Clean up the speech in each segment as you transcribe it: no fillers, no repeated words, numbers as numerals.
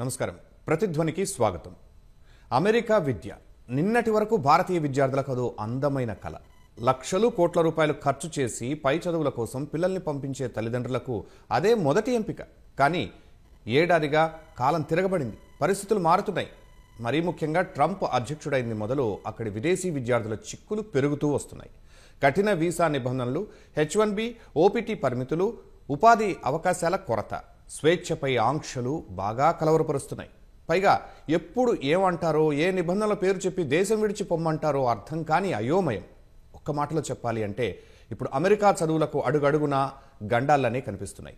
నమస్కారం. ప్రతిధ్వనికి స్వాగతం. అమెరికా విద్య నిన్నటి వరకు భారతీయ విద్యార్థులకు అదో అందమైన కళ. లక్షలు కోట్ల రూపాయలు ఖర్చు చేసి పై చదువుల కోసం పిల్లల్ని పంపించే తల్లిదండ్రులకు అదే మొదటి ఎంపిక. కానీ ఏడాదిగా కాలం తిరగబడింది, పరిస్థితులు మారుతున్నాయి. మరీ ముఖ్యంగా ట్రంప్ అధ్యక్షుడైంది మొదలు అక్కడి విదేశీ విద్యార్థుల చిక్కులు పెరుగుతూ వస్తున్నాయి. కఠిన వీసా నిబంధనలు, H1B, OPT పరిమితులు, ఉపాధి అవకాశాల కొరత, స్వేచ్ఛపై ఆంక్షలు బాగా కలవరపరుస్తున్నాయి. పైగా ఎప్పుడు ఏమంటారో, ఏ నిబంధనల పేరు చెప్పి దేశం విడిచి పొమ్మంటారో అర్థం కాని అయోమయం. ఒక్క మాటలో చెప్పాలి అంటే ఇప్పుడు అమెరికా చదువులకు అడుగడుగునా గండాలనే కనిపిస్తున్నాయి.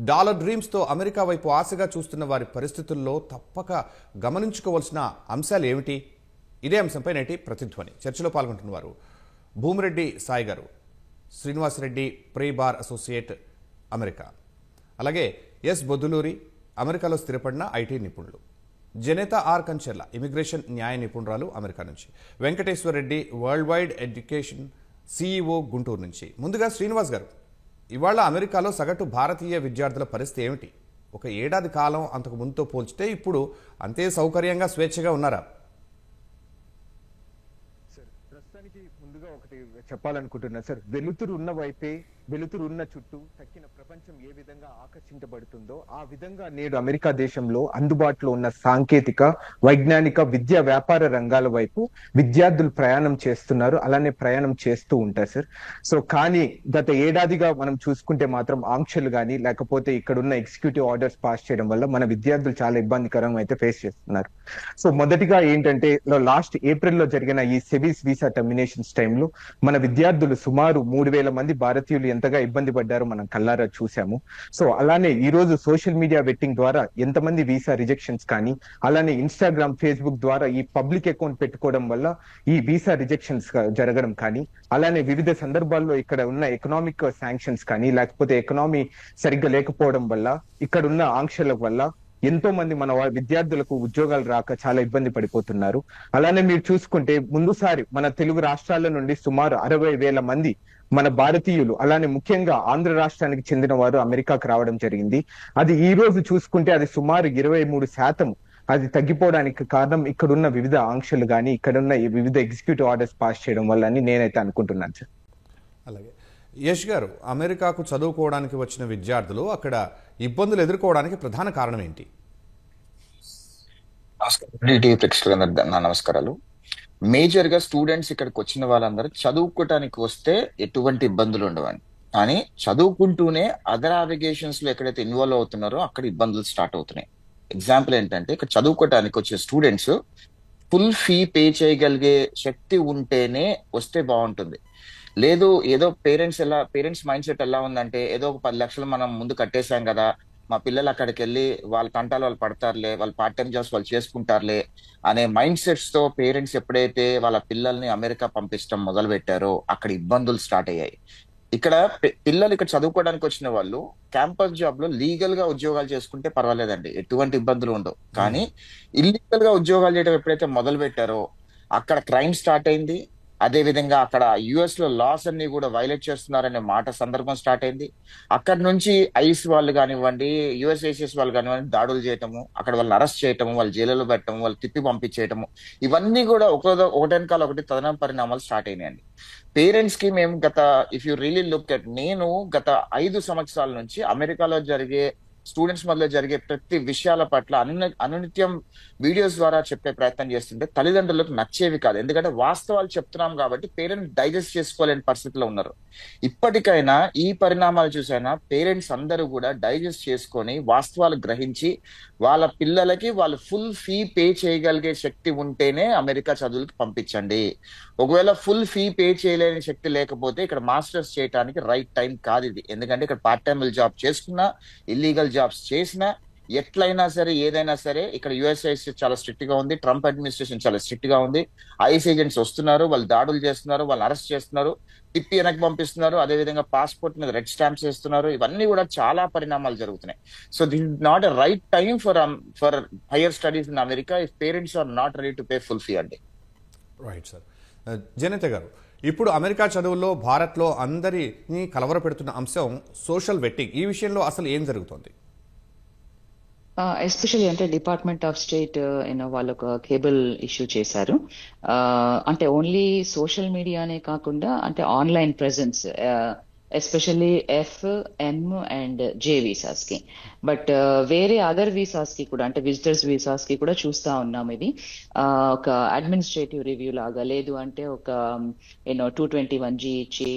డాలర్ డ్రీమ్స్తో అమెరికా వైపు ఆశగా చూస్తున్న వారి పరిస్థితుల్లో తప్పక గమనించుకోవాల్సిన అంశాలు ఏమిటి? ఇదే అంశంపై నేటి ప్రతిధ్వని చర్చలో పాల్గొంటున్న వారు భూమిరెడ్డి సాయి గారు, Srinivasareddy, pre bar associate, America. అలాగే ఎస్ బొద్దులూరి, అమెరికాలో స్థిరపడిన ఐటీ నిపుణులు. జనేత ఆర్ కంచెర్ల, ఇమిగ్రేషన్ న్యాయ నిపుణురాలు, అమెరికా నుంచి. Venkateswara Reddy, world wide education CEO, Guntur నుంచి. ముందుగా శ్రీనివాస్ గారు, ఇవాళ అమెరికాలో సగటు భారతీయ విద్యార్థుల పరిస్థితి ఏమిటి? ఒక ఏడాది కాలం అంతకు ముందుతో పోల్చితే ఇప్పుడు అంతే సౌకర్యంగా స్వేచ్ఛగా ఉన్నారా? ప్రస్తుతానికి ముందుగా ఒకటి చెప్పాలనుకుంటున్నా సార్. వెలుతురు ఉన్న వైపే, వెలుతురు ఉన్న చుట్టూ తక్కిన ప్రపంచం ఏ విధంగా ఆకర్షించబడుతుందో ఆ విధంగా నేడు అమెరికా దేశంలో అందుబాటులో ఉన్న సాంకేతిక, వైజ్ఞానిక, విద్యా, వ్యాపార రంగాల వైపు విద్యార్థులు ప్రయాణం చేస్తున్నారు, అలానే ప్రయాణం చేస్తూ ఉంటారు సార్. సో కానీ గత ఏడాదిగా మనం చూసుకుంటే మాత్రం ఆంక్షలు కానీ లేకపోతే ఇక్కడున్న ఎగ్జిక్యూటివ్ ఆర్డర్స్ పాస్ చేయడం వల్ల మన విద్యార్థులు చాలా ఇబ్బందికరంగా అయితే ఫేస్ చేస్తున్నారు. సో మొదటిగా ఏంటంటే లాస్ట్ ఏప్రిల్లో జరిగిన ఈ సెబీస్ వీసా టర్మినేషన్స్ టైంలో మన విద్యార్థులు సుమారు 3,000 మంది భారతీయులు ఎంతగా ఇబ్బంది పడ్డారో మనం కల్లారా చూసాము. సో అలానే ఈ రోజు సోషల్ మీడియా వెట్టింగ్ ద్వారా ఎంతమంది వీసా రిజెక్షన్స్ కానీ, అలానే ఇన్స్టాగ్రామ్, ఫేస్బుక్ ద్వారా ఈ పబ్లిక్ అకౌంట్ పెట్టుకోవడం వల్ల ఈ వీసా రిజెక్షన్స్ జరగడం కానీ, అలానే వివిధ సందర్భాల్లో ఇక్కడ ఉన్న ఎకనామిక్ శాంక్షన్స్ కానీ, లేకపోతే ఎకనామీ సరిగ్గా లేకపోవడం వల్ల, ఇక్కడ ఉన్న ఆంక్షల వల్ల ఎంతో మంది మన విద్యార్థులకు ఉద్యోగాలు రాక చాలా ఇబ్బంది పడిపోతున్నారు. అలానే మీరు చూసుకుంటే ముందుసారి మన తెలుగు రాష్ట్రాల నుండి సుమారు 60,000 మంది మన భారతీయులు, అలానే ముఖ్యంగా ఆంధ్ర రాష్ట్రానికి చెందిన వారు అమెరికాకు రావడం జరిగింది. అది ఈ రోజు చూసుకుంటే అది సుమారు 23% అది తగ్గిపోవడానికి కారణం ఇక్కడున్న వివిధ ఆంక్షలు కానీ, ఇక్కడున్న వివిధ ఎగ్జిక్యూటివ్ ఆర్డర్స్ పాస్ చేయడం వల్ల అని నేనైతే అనుకుంటున్నాను సార్. అలాగే యష్ గారు, అమెరికాకు చదువుకోవడానికి వచ్చిన విద్యార్థులు అక్కడ ఇబ్బందులు ఎదుర్కోవడానికి ప్రధాన కారణం ఏంటి? నమస్కారాలు. మేజర్ గా స్టూడెంట్స్ ఇక్కడికి వచ్చిన వాళ్ళందరూ చదువుకోవటానికి వస్తే ఎటువంటి ఇబ్బందులు ఉండవని, కానీ చదువుకుంటూనే అదర్ అప్లికేషన్స్ లో ఎక్కడైతే ఇన్వాల్వ్ అవుతున్నారో అక్కడ ఇబ్బందులు స్టార్ట్ అవుతున్నాయి. ఎగ్జాంపుల్ ఏంటంటే, ఇక్కడ చదువుకోవటానికి వచ్చే స్టూడెంట్స్ ఫుల్ ఫీ పే చేయగలిగే శక్తి ఉంటేనే వస్తే బాగుంటుంది. లేదు, ఏదో పేరెంట్స్ మైండ్ సెట్ ఎలా ఉందంటే, ఏదో ఒక 10 లక్షలు మనం ముందు కట్టేశాం కదా, మా పిల్లలు అక్కడికి వెళ్ళి వాళ్ళ తంటాలు వాళ్ళు పడతారులే, వాళ్ళు పార్ట్ టైం జాబ్స్ వాళ్ళు చేసుకుంటారులే అనే మైండ్ సెట్స్ తో పేరెంట్స్ ఎప్పుడైతే వాళ్ళ పిల్లల్ని అమెరికా పంపించడం మొదలు పెట్టారో అక్కడ ఇబ్బందులు స్టార్ట్ అయ్యాయి. ఇక్కడ పిల్లలు ఇక్కడ చదువుకోవడానికి వచ్చిన వాళ్ళు క్యాంపస్ జాబ్ లో లీగల్ గా ఉద్యోగాలు చేసుకుంటే పర్వాలేదండి, ఎటువంటి ఇబ్బందులు ఉండవు. కానీ ఇల్లీగల్ గా ఉద్యోగాలు చేయడం ఎప్పుడైతే మొదలు పెట్టారో అక్కడ క్రైమ్ స్టార్ట్ అయింది. అదే విధంగా అక్కడ US లో లాస్ అన్ని కూడా వైలేట్ చేస్తున్నారనే మాట సందర్భం స్టార్ట్ అయింది. అక్కడ నుంచి ఐస్ వాళ్ళు కానివ్వండి, USCIS వాళ్ళు కానివ్వండి దాడులు చేయటము, అక్కడ వాళ్ళని అరెస్ట్ చేయటము, వాళ్ళు జైలులో పెట్టడము, వాళ్ళు తిప్పి పంపించేయటము, ఇవన్నీ కూడా ఒకటెనకాల ఒకటి తదనం పరిణామాలు స్టార్ట్ అయినాయండి. పేరెంట్స్ కి మేము if you really look at, నేను గత 5 సంవత్సరాల నుంచి అమెరికాలో జరిగే స్టూడెంట్స్ మధ్య జరిగే ప్రతి విషయాల పట్ల అనునిత్యం వీడియోస్ ద్వారా చెప్పే ప్రయత్నం చేస్తుంటే తల్లిదండ్రులకు నచ్చేవి కాదు. ఎందుకంటే వాస్తవాలు చెప్తున్నాం కాబట్టి పేరెంట్స్ డైజెస్ట్ చేసుకోలేని పరిస్థితిలో ఉన్నారు. ఇప్పటికైనా ఈ పరిణామాలు చూసైనా పేరెంట్స్ అందరూ కూడా డైజెస్ట్ చేసుకొని వాస్తవాలు గ్రహించి వాళ్ళ పిల్లలకి వాళ్ళు ఫుల్ ఫీ పే చేయగలిగే శక్తి ఉంటేనే అమెరికా చదువులకు పంపించండి. ఒకవేళ ఫుల్ ఫీ పే చేయలేని శక్తి లేకపోతే ఇక్కడ మాస్టర్స్ చేయడానికి రైట్ టైం కాదు ఇది. ఎందుకంటే ఇక్కడ పార్ట్ టైం జాబ్ చేసుకున్నా, ఇల్లీగల్ జాబ్స్ చేసినా, ఎట్లయినా సరే ఏదైనా సరే ఇక్కడ USCIS చాలా స్ట్రిక్ట్ గా ఉంది, ట్రంప్ అడ్మినిస్ట్రేషన్ చాలా స్ట్రిక్ట్ గా ఉంది. ఐస్ ఏజెంట్స్ వస్తున్నారు, వాళ్ళు దాడులు చేస్తున్నారు, వాళ్ళు అరెస్ట్ చేస్తున్నారు, తిప్పి వెనక్కి పంపిస్తున్నారు, అదేవిధంగా పాస్పోర్ట్ మీద రెడ్ స్టాంప్స్ వేస్తున్నారు. ఇవన్నీ కూడా చాలా పరిణామాలు జరుగుతున్నాయి. So this is not a right time for higher studies in America if parents are not ready to pay full fee అండి. Right sir. జనిత గారు, ఇప్పుడు అమెరికా చదువుల్లో భారత్లో అందరినీ కలవరపెడుతున్న అంశం సోషల్ వెట్టింగ్. ఈ విషయంలో అసలు ఏం జరుగుతోంది? ఎస్పెషల్లీ అంటే డిపార్ట్మెంట్ ఆఫ్ స్టేట్ వాళ్ళు ఒక కేబుల్ ఇష్యూ చేశారు. అంటే ఓన్లీ సోషల్ మీడియానే కాకుండా అంటే online presence especially F, M and J visas కి. బట్ వేరే అదర్ వీసాస్ కి కూడా అంటే విజిటర్స్ వీసాస్ కి కూడా చూస్తా ఉన్నాం. ఇది ఒక అడ్మినిస్ట్రేటివ్ రివ్యూ లాగా, లేదు అంటే ఒక 221G ఇచ్చి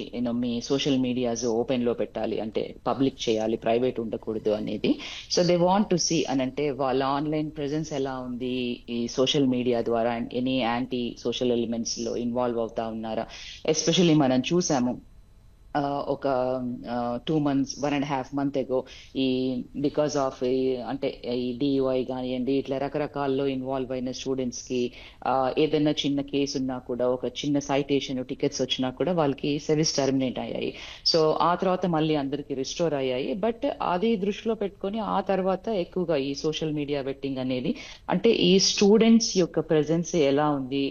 మీ సోషల్ మీడియాస్ ఓపెన్ లో పెట్టాలి, అంటే పబ్లిక్ చేయాలి, ప్రైవేట్ ఉండకూడదు అనేది. So they want to see అని అంటే వాళ్ళ ఆన్లైన్ ప్రెజెన్స్ ఎలా ఉంది, ఈ సోషల్ మీడియా ద్వారా ఎనీ యాంటీ సోషల్ ఎలిమెంట్స్ లో ఇన్వాల్వ్ అవుతా ఉన్నారా. ఎస్పెషల్లీ మనం చూసాము ఒక 2 months 1.5 months ago ఈ బికాస్ ఆఫ్ అంటే ఈ డిఐ కానివ్వండి, ఇట్లా రకరకాల్లో ఇన్వాల్వ్ అయిన స్టూడెంట్స్ కి ఏదైనా చిన్న కేసు ఉన్నా కూడా, ఒక చిన్న సైటేషన్ టికెట్స్ వచ్చినా కూడా వాళ్ళకి సర్వీస్ టర్మినేట్ అయ్యాయి. సో ఆ తర్వాత మళ్ళీ అందరికి రిస్టోర్ అయ్యాయి. బట్ అది దృష్టిలో పెట్టుకొని ఆ తర్వాత ఎక్కువగా ఈ సోషల్ మీడియా బెట్టింగ్ అనేది, అంటే ఈ స్టూడెంట్స్ యొక్క ప్రెజెన్స్ ఎలా ఉంది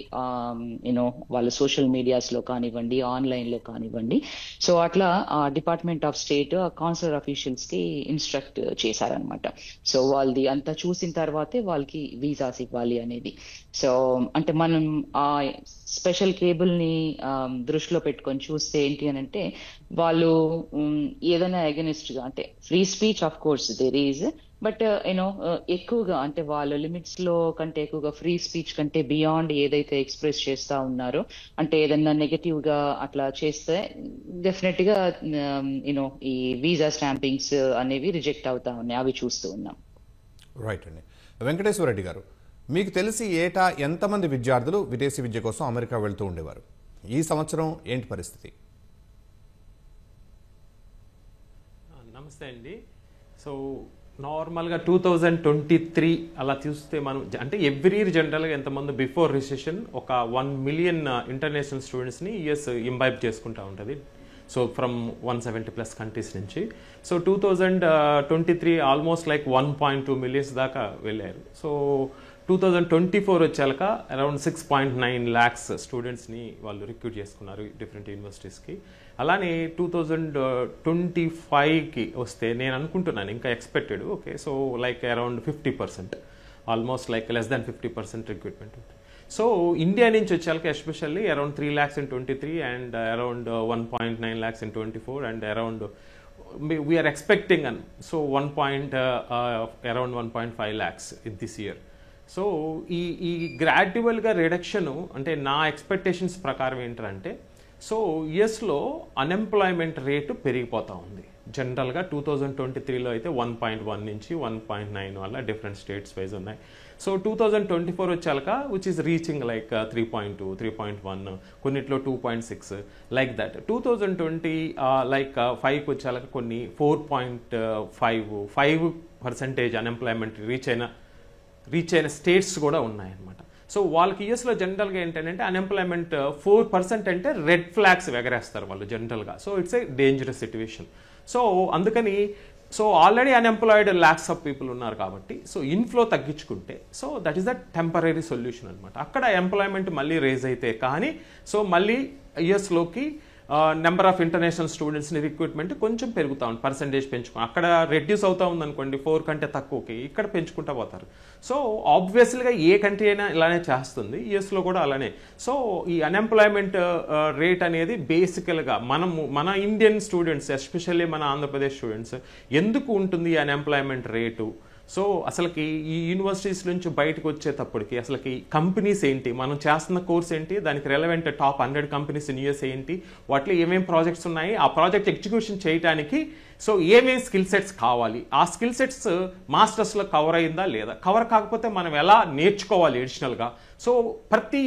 వాళ్ళ సోషల్ మీడియాస్ లో కానివ్వండి, ఆన్లైన్ లో కానివ్వండి. సో అట్లా department of state consular officials కి ఇన్స్ట్రక్ట్ చేశారనమాట. సో వాళ్ళది అంతా చూసిన తర్వాతే వాళ్ళకి వీసాస్ ఇవ్వాలి అనేది. సో అంటే మనం ఆ స్పెషల్ కేబుల్ ని దృష్టిలో పెట్టుకొని చూస్తే ఏంటి అని అంటే, వాళ్ళు ఏదైనా అగెనిస్ట్ గా అంటే free speech of course there is, but ఎక్కువగా అంటే వాళ్ళ లిమిట్స్ లో కంటే ఎక్కువగా ఫ్రీ స్పీచ్ కంటే బియాండ్ ఏదైతే ఎక్స్ప్రెస్ చేస్తా ఉన్నారో, అంటే ఏదన్నా నెగటివ్ గా అట్లా చేస్తే డెఫినెట్ గా ఈ వీసా స్టాంపింగ్స్ అనేవి రిజెక్ట్ అవుతా ఉన్నాయి. అవి చూస్తూ ఉన్నాం. రైట్ అండి. వెంకటేశ్వర రెడ్డి గారు, మీకు తెలిసి ఏటా ఎంతమంది విద్యార్థులు విదేశీ విద్య కోసం అమెరికా వెళ్తూ ఉండేవారు? ఈ సంవత్సరం ఏంటి పరిస్థితి? నమస్తే అండి. సో నార్మల్గా 2023 అలా చూస్తే మనం అంటే ఎవ్రీ ఇయర్ జనరల్గా ఎంతమంది బిఫోర్ రిసెషన్ ఒక 1 million ఇంటర్నేషనల్ స్టూడెంట్స్ని యుఎస్ ఇంబైబ్ చేసుకుంటూ ఉంటుంది. సో ఫ్రమ్ 170+ కంట్రీస్ నుంచి. సో 2023 ఆల్మోస్ట్ లైక్ 1.2 million దాకా వెళ్ళారు. సో 2024 వచ్చాక అరౌండ్ 6.9 lakhs స్టూడెంట్స్ని వాళ్ళు రిక్రూట్ చేసుకున్నారు డిఫరెంట్ యూనివర్సిటీస్కి. అలానే 2025కి వస్తే నేను అనుకుంటున్నాను ఇంకా expected, okay, so like around 50%, almost like less than 50% recruitment ఉంటుంది. సో ఇండియా నుంచి వచ్చాక especially around 3 lakhs in 23 and around 1.9 lakhs in 24 and around we are expecting so around 1.5 lakhs in this year. So ఈ గ్రాడ్యువల్గా రిడక్షను అంటే నా expectations ప్రకారం ఏంటంటే, so యుఎస్లో అన్ఎంప్లాయ్మెంట్ రేటు పెరిగిపోతూ ఉంది. జనరల్గా 2023లో అయితే 1.1 నుంచి 1.9 వల్ల డిఫరెంట్ స్టేట్స్ వైజ్ ఉన్నాయి. సో 2024 వచ్చాక విచ్ ఈస్ రీచింగ్ లైక్ 3.2, 3.1, కొన్నిట్లో 2.6 లైక్ దట్. 2020 లైక్ 5కి వచ్చాక కొన్ని 4.5% అన్ఎంప్లాయ్మెంట్ రీచ్ అయిన స్టేట్స్ కూడా ఉన్నాయన్నమాట. సో వాళ్ళకి యూఎస్లో జనరల్గా ఏంటంటే అన్ఎంప్లాయ్మెంట్ 4% అంటే రెడ్ ఫ్లాగ్స్ ఎగరేస్తారు వాళ్ళు జనరల్గా. So it's a dangerous situation. So అందుకని so already unemployed lakhs of people ఉన్నారు కాబట్టి సో ఇన్ఫ్లో తగ్గించుకుంటే so that is the temporary solution అనమాట. అక్కడ ఎంప్లాయ్మెంట్ మళ్ళీ రేజ్ అయితే కానీ సో మళ్ళీ యుఎస్లోకి నెంబర్ ఆఫ్ ఇంటర్నేషనల్ స్టూడెంట్స్ని రిక్రూట్మెంట్ కొంచెం పెరుగుతూ ఉంది, పర్సంటేజ్ పెంచుకుని. అక్కడ రెడ్యూస్ అవుతా ఉంది అనుకోండి 4 కంటే తక్కువకి, ఇక్కడ పెంచుకుంటూ పోతారు. సో ఆబ్వియస్లీగా ఏ కంట్రీ అయినా ఇలానే చేస్తుంది, యుఎస్లో కూడా అలానే. సో ఈ అన్ఎంప్లాయ్మెంట్ రేట్ అనేది బేసికల్గా మన ఇండియన్ స్టూడెంట్స్ ఎస్పెషల్లీ మన ఆంధ్రప్రదేశ్ స్టూడెంట్స్ ఎందుకు ఉంటుంది ఈ అన్ఎంప్లాయ్మెంట్ రేటు? సో అసలుకి ఈ యూనివర్సిటీస్ నుంచి బయటకు వచ్చేటప్పటికి అసలుకి కంపెనీస్ ఏంటి, మనం చేస్తున్న కోర్స్ ఏంటి, దానికి relevant top 100 companies in US ఏంటి, వాటిలో ఏమేమి ప్రాజెక్ట్స్ ఉన్నాయి, ఆ ప్రాజెక్ట్ ఎగ్జిక్యూషన్ చేయడానికి సో ఏమేమి స్కిల్ సెట్స్ కావాలి, ఆ స్కిల్ సెట్స్ మాస్టర్స్లో కవర్ అయిందా లేదా, కవర్ కాకపోతే మనం ఎలా నేర్చుకోవాలి అడిషనల్గా. సో ప్రతి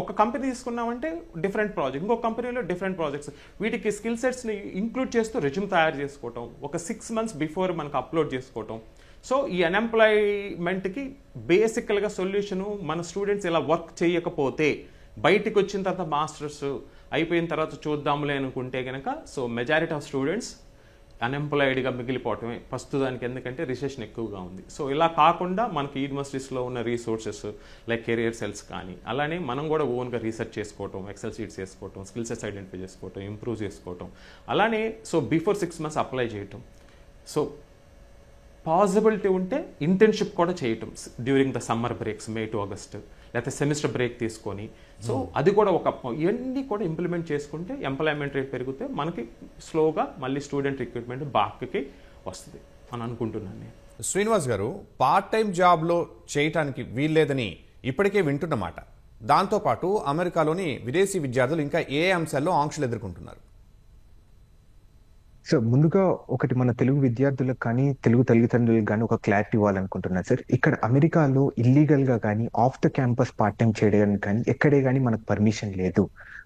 ఒక్క కంపెనీ తీసుకున్నామంటే డిఫరెంట్ ప్రాజెక్ట్, ఇంకొక కంపెనీలో డిఫరెంట్ ప్రాజెక్ట్స్, వీటికి స్కిల్ సెట్స్ని ఇంక్లూడ్ చేస్తూ రెజ్యూమ్ తయారు చేసుకోవటం, ఒక 6 months బిఫోర్ మనకు అప్లోడ్ చేసుకోవటం. సో ఈ అన్ఎంప్లాయ్మెంట్కి బేసికల్గా సొల్యూషను మన స్టూడెంట్స్ ఇలా వర్క్ చేయకపోతే బయటికి వచ్చిన తర్వాత మాస్టర్స్ అయిపోయిన తర్వాత చూద్దాంలే అనుకుంటే కనుక సో మెజారిటీ ఆఫ్ స్టూడెంట్స్ అన్ఎంప్లాయిడ్గా మిగిలిపోవటమే ప్రస్తుతానికి, ఎందుకంటే రిసెషన్ ఎక్కువగా ఉంది. సో ఇలా కాకుండా మనకి యూనివర్సిటీస్లో ఉన్న రీసోర్సెస్ లైక్ కెరియర్ సెల్స్ కానీ అలానే మనం కూడా ఓన్గా రీసెర్చ్ చేసుకోవటం, ఎక్సెల్ షీట్స్ చేసుకోవటం, స్కిల్ సెట్స్ ఐడెంటిఫై చేసుకోవటం, ఇంప్రూవ్ చేసుకోవటం, అలానే సో బిఫోర్ 6 months అప్లై చేయటం. సో పాసిబిలిటీ ఉంటే ఇంటర్న్షిప్ కూడా చేయటం during the summer breaks, May to August, లేకపోతే సెమిస్టర్ బ్రేక్ తీసుకొని. సో అది కూడా ఇవన్నీ కూడా ఇంప్లిమెంట్ చేసుకుంటే ఎంప్లాయ్మెంట్ రేట్ పెరిగితే మనకి స్లోగా మళ్ళీ స్టూడెంట్ రిక్రూట్మెంట్ బాక్కి వస్తుంది అని అనుకుంటున్నాను నేను. శ్రీనివాస్ గారు, పార్ట్ టైం జాబ్లో చేయటానికి వీల్లేదని ఇప్పటికే వింటున్నమాట. దాంతోపాటు అమెరికాలోని విదేశీ విద్యార్థులు ఇంకా ఏ అంశాల్లో ఆంక్షలు ఎదుర్కొంటున్నారు? సో ముందుగా ఒకటి మన తెలుగు విద్యార్థులకు కానీ తెలుగు తల్లిదండ్రులకు కానీ ఒక క్లారిటీ ఇవ్వాలనుకుంటున్నాను సార్. ఇక్కడ అమెరికాలో ఇల్లీగల్ గా కానీ of the campus part time చేయడానికి కానీ ఎక్కడే కానీ మనకు పర్మిషన్ లేదు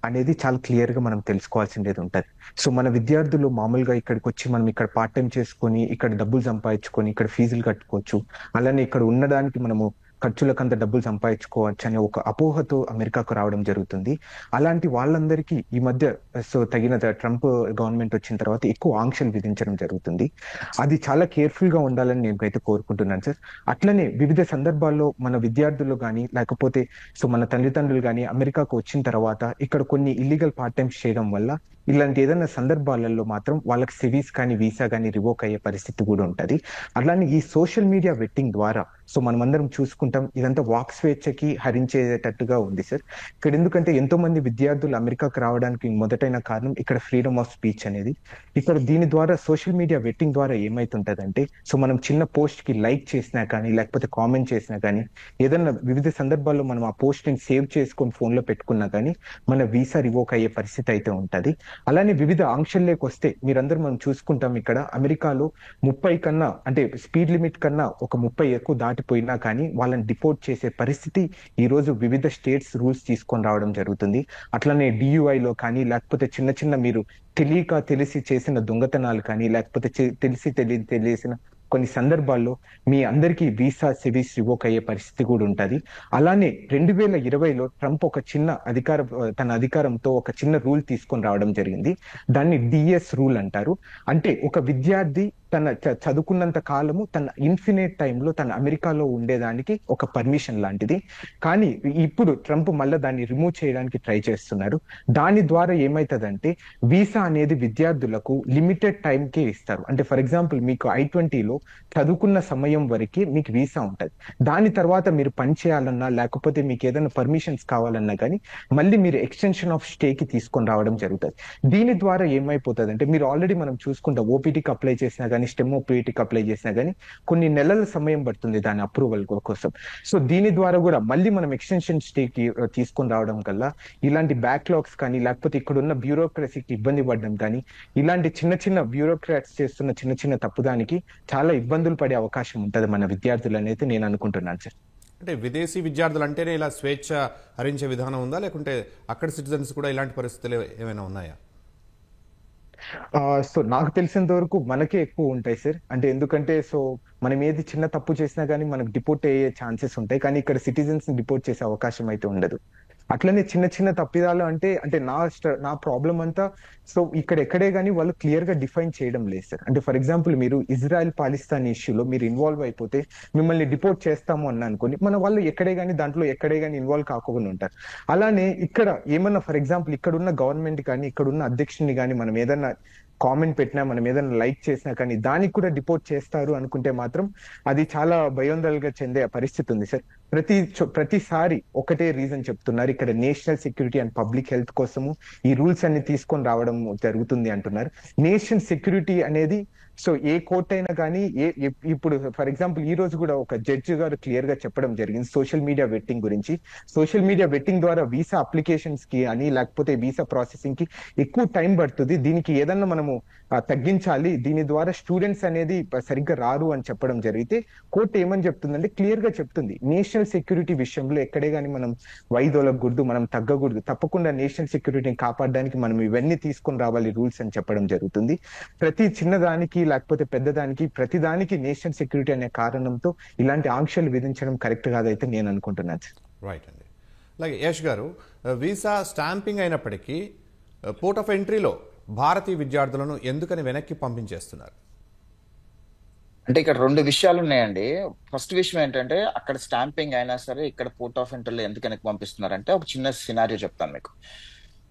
అనేది చాలా క్లియర్ గా మనం తెలుసుకోవాల్సిందేది ఉంటుంది. సో మన విద్యార్థులు మామూలుగా ఇక్కడికి వచ్చి మనం ఇక్కడ పార్ట్ టైం చేసుకొని ఇక్కడ డబ్బులు సంపాదించుకొని ఇక్కడ ఫీజులు కట్టుకోవచ్చు, అలానే ఇక్కడ ఉండడానికి మనము ఖర్చులకంత డబ్బులు సంపాదించుకోవచ్చు అనే ఒక అపోహతో అమెరికాకు రావడం జరుగుతుంది. అలాంటి వాళ్ళందరికీ ఈ మధ్య తగిన ట్రంప్ గవర్నమెంట్ వచ్చిన తర్వాత ఎక్కువ ఆంక్షలు విధించడం జరుగుతుంది. అది చాలా కేర్ఫుల్ గా ఉండాలని నేను అయితే కోరుకుంటున్నాను సార్. అట్లనే వివిధ సందర్భాల్లో మన విద్యార్థులు కానీ లేకపోతే మన తల్లిదండ్రులు కానీ అమెరికాకు వచ్చిన తర్వాత ఇక్కడ కొన్ని ఇల్లీగల్ పార్ట్ టైమ్స్ చేయడం వల్ల ఇలాంటి ఏదైనా సందర్భాలలో మాత్రం వాళ్ళకి సివీస్ కానీ వీసా కానీ రివోక్ అయ్యే పరిస్థితి కూడా ఉంటది. అలానే ఈ సోషల్ మీడియా వెట్టింగ్ ద్వారా మనమందరం చూసుకుంటాం, ఇదంతా వాక్ స్వేచ్ఛకి హరించేటట్టుగా ఉంది సార్. ఇక్కడ ఎందుకంటే ఎంతో మంది విద్యార్థులు అమెరికాకు రావడానికి మొదటైన కారణం ఇక్కడ ఫ్రీడమ్ ఆఫ్ స్పీచ్ అనేది. ఇక్కడ దీని ద్వారా సోషల్ మీడియా వెట్టింగ్ ద్వారా ఏమైతుంటదంటే మనం చిన్న పోస్ట్ కి లైక్ చేసినా కానీ లేకపోతే కామెంట్ చేసినా కానీ ఏదన్నా వివిధ సందర్భాల్లో మనం ఆ పోస్ట్ ని సేవ్ చేసుకొని ఫోన్ లో పెట్టుకున్నా కానీ మన వీసా రివోక్ అయ్యే పరిస్థితి అయితే ఉంటది. అలానే వివిధ ఆంక్షల్లోకి వస్తే మీరందరూ మనం చూసుకుంటాం, ఇక్కడ అమెరికాలో 30 కన్నా అంటే స్పీడ్ లిమిట్ కన్నా ఒక 30 ఎక్కువ దాటిపోయినా కానీ వాళ్ళని డిపోర్ట్ చేసే పరిస్థితి ఈ రోజు వివిధ స్టేట్స్ రూల్స్ తీసుకొని రావడం జరుగుతుంది. అట్లనే DUI లో కానీ లేకపోతే చిన్న చిన్న మీరు తెలిసి చేసిన దొంగతనాలు కానీ లేకపోతే తెలిసిన కొన్ని సందర్భాల్లో మీ అందరికీ వీసా సివీస్ రివోక్ అయ్యే పరిస్థితి కూడా ఉంటది. అలానే 2020లో ట్రంప్ ఒక చిన్న తన అధికారంతో ఒక చిన్న రూల్ తీసుకొని రావడం జరిగింది. దాన్ని DS రూల్ అంటారు. అంటే ఒక విద్యార్థి తన చదువుకున్నంత కాలము తన ఇన్ఫినిట్ టైంలో తన అమెరికాలో ఉండేదానికి ఒక పర్మిషన్ లాంటిది. కానీ ఇప్పుడు ట్రంప్ మళ్ళీ దాన్ని రిమూవ్ చేయడానికి ట్రై చేస్తున్నారు. దాని ద్వారా ఏమైతుందంటే వీసా అనేది విద్యార్థులకు లిమిటెడ్ టైంకే ఇస్తారు. అంటే ఫర్ ఎగ్జాంపుల్ మీకు I-20లో చదువుకున్న సమయం వరకే మీకు వీసా ఉంటది. దాని తర్వాత మీరు పని చేయాలన్నా లేకపోతే మీకు ఏదైనా పర్మిషన్స్ కావాలన్నా కానీ మళ్ళీ మీరు ఎక్స్టెన్షన్ ఆఫ్ స్టేకి తీసుకొని రావడం జరుగుతుంది. దీని ద్వారా ఏమైపోతుంది అంటే మీరు ఆల్రెడీ మనం చూసుకుంటాం OPTకి అప్లై చేసినా కానీ STEM OPTకి అప్లై చేసినా కానీ కొన్ని నెలల సమయం పడుతుంది దాని అప్రూవల్ కోసం. సో దీని ద్వారా కూడా మళ్ళీ మనం ఎక్స్టెన్షన్ స్టేకి తీసుకొని రావడం కల్లా ఇలాంటి బ్యాక్లాగ్స్ కానీ లేకపోతే ఇక్కడ ఉన్న బ్యూరోక్రసీకి ఇబ్బంది పడడం కానీ ఇలాంటి చిన్న చిన్న బ్యూరోక్రాట్స్ చేస్తున్న చిన్న చిన్న తప్పుదానికి చాలా ఇబ్బందులు పడే అవకాశం ఉంటుంది మన విద్యార్థులు అనేది నేను అనుకుంటున్నాను సార్. అంటే విదేశీ విద్యార్థులు అంటేనే ఇలా స్వేచ్ఛ హరించే విధానం ఉందా, లేకుంటే అక్కడ సిటిజన్స్ కూడా ఇలాంటి పరిస్థితులు ఏమైనా ఉన్నాయా? నాకు తెలిసినంత వరకు మనకే ఎక్కువ ఉంటాయి సార్. అంటే ఎందుకంటే మనం ఏది చిన్న తప్పు చేసినా కానీ మనకు డిపోర్ట్ అయ్యే ఛాన్సెస్ ఉంటాయి, కానీ ఇక్కడ సిటిజన్స్ ని డిపోర్ట్ చేసే అవకాశం అయితే ఉండదు. అట్లనే చిన్న చిన్న తప్పిదాలు అంటే నా ప్రాబ్లం అంతా ఇక్కడ ఎక్కడే కానీ వాళ్ళు క్లియర్ గా డిఫైన్ చేయడం లేదు సార్. అంటే ఫర్ ఎగ్జాంపుల్ మీరు ఇజ్రాయెల్ పాలిస్తాన్ ఇష్యూలో మీరు ఇన్వాల్వ్ అయిపోతే మిమ్మల్ని డిపోర్ట్ చేస్తాము అన్న అనుకోని మన వాళ్ళు ఎక్కడే కానీ దాంట్లో ఎక్కడే కానీ ఇన్వాల్వ్ కాకుండా ఉంటారు. అలానే ఇక్కడ ఏమన్నా ఫర్ ఎగ్జాంపుల్ ఇక్కడ ఉన్న గవర్నమెంట్ కానీ ఇక్కడ ఉన్న అధ్యక్షుని కానీ మనం ఏదన్నా కామెంట్ పెట్టినా మనం ఏదైనా లైక్ చేసినా కానీ దానికి కూడా డిపోర్ట్ చేస్తారు అనుకుంటే మాత్రం అది చాలా భయోందరగా చెందే పరిస్థితి ఉంది సార్. ప్రతిసారి ఒకటే రీజన్ చెప్తున్నారు, ఇక్కడ national security and public health కోసము ఈ రూల్స్ అన్ని తీసుకొని రావడం జరుగుతుంది అంటున్నారు. నేషనల్ సెక్యూరిటీ అనేది ఏ కోర్ట్ అయినా కానీ ఇప్పుడు ఫర్ ఎగ్జాంపుల్ ఈ రోజు కూడా ఒక జడ్జి గారు క్లియర్ గా చెప్పడం జరిగింది సోషల్ మీడియా వెట్టింగ్ గురించి. సోషల్ మీడియా వెట్టింగ్ ద్వారా వీసా అప్లికేషన్స్ కి అని లేకపోతే వీసా ప్రాసెసింగ్ కి ఎక్కువ టైం పడుతుంది, దీనికి ఏదన్నా మనము తగ్గించాలి, దీని ద్వారా స్టూడెంట్స్ అనేది సరిగ్గా రారు అని చెప్పడం జరిగితే కోర్టు ఏమని చెప్తుందంటే క్లియర్ గా చెప్తుంది నేషనల్ సెక్యూరిటీ విషయంలో ఎక్కడే కానీ మనం వైదొలగకూడదు, మనం తగ్గకూడదు, తప్పకుండా నేషనల్ సెక్యూరిటీని కాపాడడానికి మనం ఇవన్నీ తీసుకొని రావాలి రూల్స్ అని చెప్పడం జరుగుతుంది. ప్రతి చిన్నదానికి లేకపోతే పెద్దదానికి ప్రతిదానికి నేషనల్ సెక్యూరిటీ అనే కారణంతో ఇలాంటి ఆంక్షలు విధించడం కరెక్ట్ కాదైతే నేను అనుకుంటున్నాను. రైట్ అండి. అలాగే యష్ గారు, వీసా స్టాంపింగ్ అయినప్పటికీ పోర్ట్ ఆఫ్ ఎంట్రీలో భారతీయ విద్యార్థులను ఎందుకని వెనక్కి పంపించేస్తున్నారు? అంటే ఇక్కడ 2 విషయాలు ఉన్నాయండి. ఫస్ట్ విషయం ఏంటంటే అక్కడ స్టాంపింగ్ అయినా సరే ఇక్కడ పోర్ట్ ఆఫ్ ఎంట్రీలో ఎందుకు వెనక్కి పంపిస్తున్నారంటే ఒక చిన్న సినారియో చెప్తాను మీకు.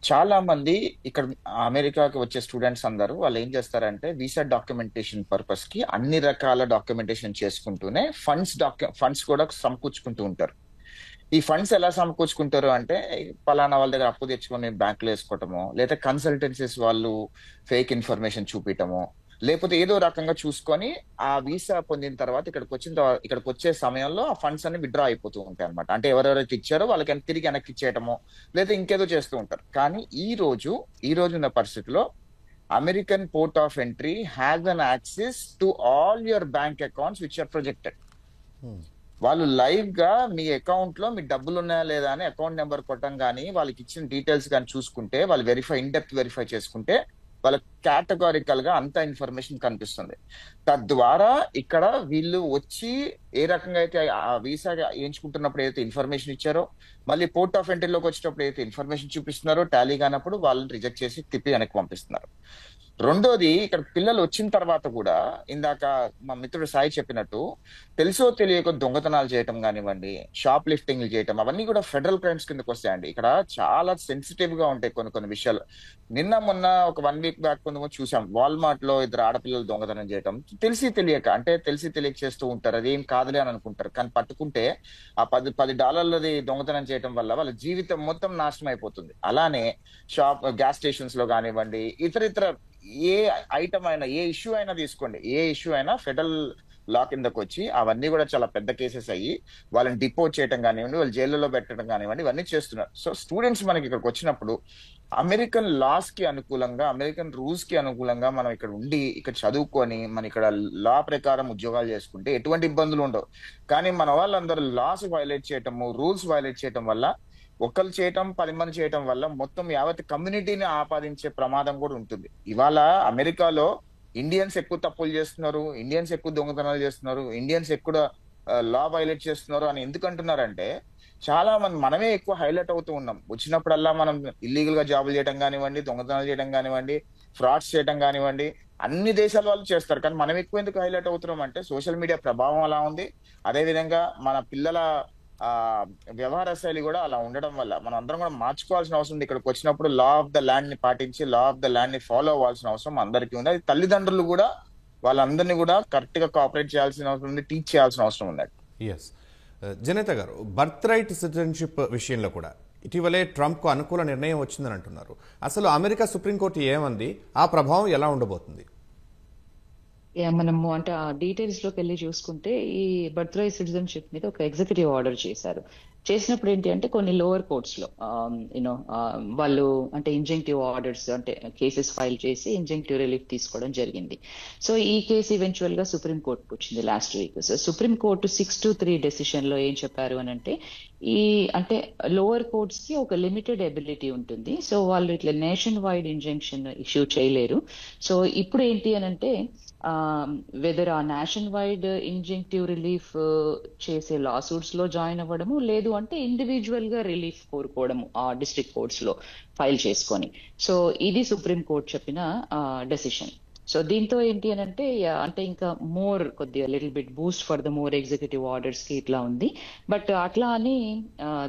చాలా మంది ఇక్కడ అమెరికాకి వచ్చే స్టూడెంట్స్ అందరూ వాళ్ళు ఏం చేస్తారంటే వీసా డాక్యుమెంటేషన్ పర్పస్ కి అన్ని రకాల డాక్యుమెంటేషన్ చేసుకుంటూనే ఫండ్స్ కూడా సమకూర్చుకుంటూ ఉంటారు. ఈ ఫండ్స్ ఎలా సమకూర్చుకుంటారు అంటే పలానా వాళ్ళ దగ్గర అప్పు తెచ్చుకొని బ్యాంకులో వేసుకోవటము, లేదా కన్సల్టెన్సీస్ వాళ్ళు ఫేక్ ఇన్ఫర్మేషన్ చూపించటము, లేకపోతే ఏదో రకంగా చూసుకొని ఆ వీసా పొందిన తర్వాత ఇక్కడికి వచ్చే సమయంలో ఆ ఫండ్స్ అన్ని విత్డ్రా అయిపోతూ ఉంటాయి అనమాట. అంటే ఎవరెవరైతే ఇచ్చారో వాళ్ళకి తిరిగి వెనక్కి ఇచ్చేయటము, లేదా ఇంకేదో చేస్తూ ఉంటారు. కానీ ఈ రోజు ఉన్న పరిస్థితిలో American port of entry has an access to all your bank accounts which are projected. వాళ్ళు లైవ్ గా మీ అకౌంట్ లో మీ డబ్బులు ఉన్నాయా లేదా అని అకౌంట్ నెంబర్ కొట్టడం కానీ వాళ్ళకి ఇచ్చిన డీటెయిల్స్ కానీ చూసుకుంటే, వాళ్ళు ఇన్డెప్త్ వెరిఫై చేసుకుంటే వాళ్ళకి కేటగారికల్ గా అంత ఇన్ఫర్మేషన్ కనిపిస్తుంది. తద్వారా ఇక్కడ వీళ్ళు వచ్చి ఏ రకంగా అయితే ఆ వీసా ఎంచుకుంటున్నప్పుడు ఏదైతే ఇన్ఫర్మేషన్ ఇచ్చారో, మళ్ళీ పోర్ట్ ఆఫ్ ఎంట్రీలోకి వచ్చేటప్పుడు ఏదైతే ఇన్ఫర్మేషన్ చూపిస్తున్నారో టాలీ కానప్పుడు వాళ్ళని రిజెక్ట్ చేసి తిప్పి వెనక్కి పంపిస్తున్నారు. రెండోది, ఇక్కడ పిల్లలు వచ్చిన తర్వాత కూడా ఇందాక మా మిత్రుడు సాయి చెప్పినట్టు తెలుసో తెలియక దొంగతనాలు చేయటం కానివ్వండి, షాప్ లిఫ్టింగ్లు చేయటం, అవన్నీ కూడా ఫెడరల్ క్రైమ్స్ కిందకి వస్తాయండి. ఇక్కడ చాలా సెన్సిటివ్ గా ఉంటాయి కొన్ని విషయాలు. మొన్న ఒక 1 వీక్ బ్యాక్ కొంచెం చూసాం, వాల్మార్ట్ లో 2 ఆడపిల్లలు దొంగతనం చేయటం తెలిసి తెలియక చేస్తూ ఉంటారు. అది ఏం కాదులే అని అనుకుంటారు, కానీ పట్టుకుంటే ఆ $10 దొంగతనం చేయటం వల్ల వాళ్ళ జీవితం మొత్తం నాశనం అయిపోతుంది. అలానే గ్యాస్ స్టేషన్స్ లో కానివ్వండి, ఇతర ఏ ఐటమ్ అయినా, ఏ ఇష్యూ అయినా తీసుకోండి, ఏ ఇష్యూ అయినా ఫెడరల్ లా కిందకు వచ్చి అవన్నీ కూడా చాలా పెద్ద కేసెస్ అయ్యి వాళ్ళని డిపోర్ట్ చేయడం కానివ్వండి, వాళ్ళు జైల్లో పెట్టడం కానివ్వండి, ఇవన్నీ చేస్తున్నారు. సో స్టూడెంట్స్ మనకి ఇక్కడికి వచ్చినప్పుడు అమెరికన్ లాస్ కి అనుకూలంగా, అమెరికన్ రూల్స్ కి అనుకూలంగా మనం ఇక్కడ ఉండి ఇక్కడ చదువుకొని మన ఇక్కడ లా ప్రకారం ఉద్యోగాలు చేసుకుంటే ఎటువంటి ఇబ్బందులు ఉండవు. కానీ మన వాళ్ళందరూ లాస్ వైలేట్ చేయటము, రూల్స్ వైలేట్ చేయటం వల్ల, ఒకళ్ళు చేయటం 10 మంది చేయటం వల్ల మొత్తం యావత్ కమ్యూనిటీని ఆపాదించే ప్రమాదం కూడా ఉంటుంది. ఇవాళ అమెరికాలో ఇండియన్స్ ఎక్కువ తప్పులు చేస్తున్నారు, ఇండియన్స్ ఎక్కువ దొంగతనాలు చేస్తున్నారు, ఇండియన్స్ ఎక్కువ లా వైలేట్ చేస్తున్నారు అని ఎందుకు అంటున్నారంటే, చాలా మంది మనమే ఎక్కువ హైలైట్ అవుతూ ఉన్నాం. వచ్చినప్పుడల్లా మనం ఇల్లీగల్ గా జాబులు చేయడం కానివ్వండి, దొంగతనాలు చేయడం కానివ్వండి, ఫ్రాడ్స్ చేయడం కానివ్వండి, అన్ని దేశాల వాళ్ళు చేస్తారు. కానీ మనం ఎక్కువ ఎందుకు హైలైట్ అవుతున్నాం అంటే సోషల్ మీడియా ప్రభావం అలా ఉంది. అదే విధంగా మన పిల్లల వ్యవహార శైలి కూడా అలా ఉండడం వల్ల మనం అందరం కూడా మార్చుకోవాల్సిన అవసరం ఉంది. ఇక్కడికి వచ్చినప్పుడు లా ఆఫ్ ద ల్యాండ్ ని పాటించి లా ఆఫ్ ద ల్యాండ్ ని ఫాలో అవ్వాల్సిన అవసరం అందరికీ ఉంది. అది తల్లిదండ్రులు కూడా వాళ్ళందరినీ కూడా కరెక్ట్ గా కోఆపరేట్ చేయాల్సిన అవసరం ఉంది, టీచ్ చేయాల్సిన అవసరం ఉంది. ఎస్ జనేత గారు, బర్త్ రైట్ సిటిజన్షిప్ విషయంలో కూడా ఇటీవలే ట్రంప్కు అనుకూల నిర్ణయం వచ్చిందని అంటున్నారు. అసలు అమెరికా సుప్రీంకోర్టు ఏమంది, ఆ ప్రభావం ఎలా ఉండబోతుంది? మనము అంటే ఆ డీటెయిల్స్ లోకి వెళ్ళి చూసుకుంటే, ఈ బర్త్ రైట్ సిటిజన్షిప్ మీద ఒక ఎగ్జిక్యూటివ్ ఆర్డర్ చేశారు. చేసినప్పుడు ఏంటి అంటే కొన్ని లోవర్ కోర్ట్స్ లో వాళ్ళు అంటే ఇంజంక్టివ్ ఆర్డర్స్, అంటే కేసెస్ ఫైల్ చేసి ఇంజంక్టివ్ రిలీఫ్ తీసుకోవడం జరిగింది. సో ఈ కేసు ఈవెన్చువల్ గా సుప్రీం కోర్టుకు వచ్చింది last week. So supreme court 6-3 decision లో ఏం చెప్పారు అని అంటే, అంటే లోవర్ కోర్ట్స్ కి ఒక లిమిటెడ్ ఎబిలిటీ ఉంటుంది. సో వాళ్ళు ఇట్లా నేషన్ వైడ్ ఇంజంక్షన్ ఇష్యూ చేయలేరు. సో ఇప్పుడు ఏంటి అని అంటే, వెదర్ ఆ నేషన్ వైడ్ ఇంజంక్టివ్ రిలీఫ్ చేసే లాసూట్స్ లో జాయిన్ అవ్వడము, లేదు అంటే ఇండివిజువల్ గా రిలీఫ్ కోరుకోవడము ఆ డిస్ట్రిక్ట్ కోర్ట్స్ లో ఫైల్ చేసుకొని. సో ఇది సుప్రీం కోర్ట్ చెప్పిన డెసిషన్. సో దీంతో ఏంటి అని అంటే, అంటే ఇంకా కొద్దిగా little bit Boost for the more executive orders కి ఇట్లా ఉంది. బట్ అట్లా అని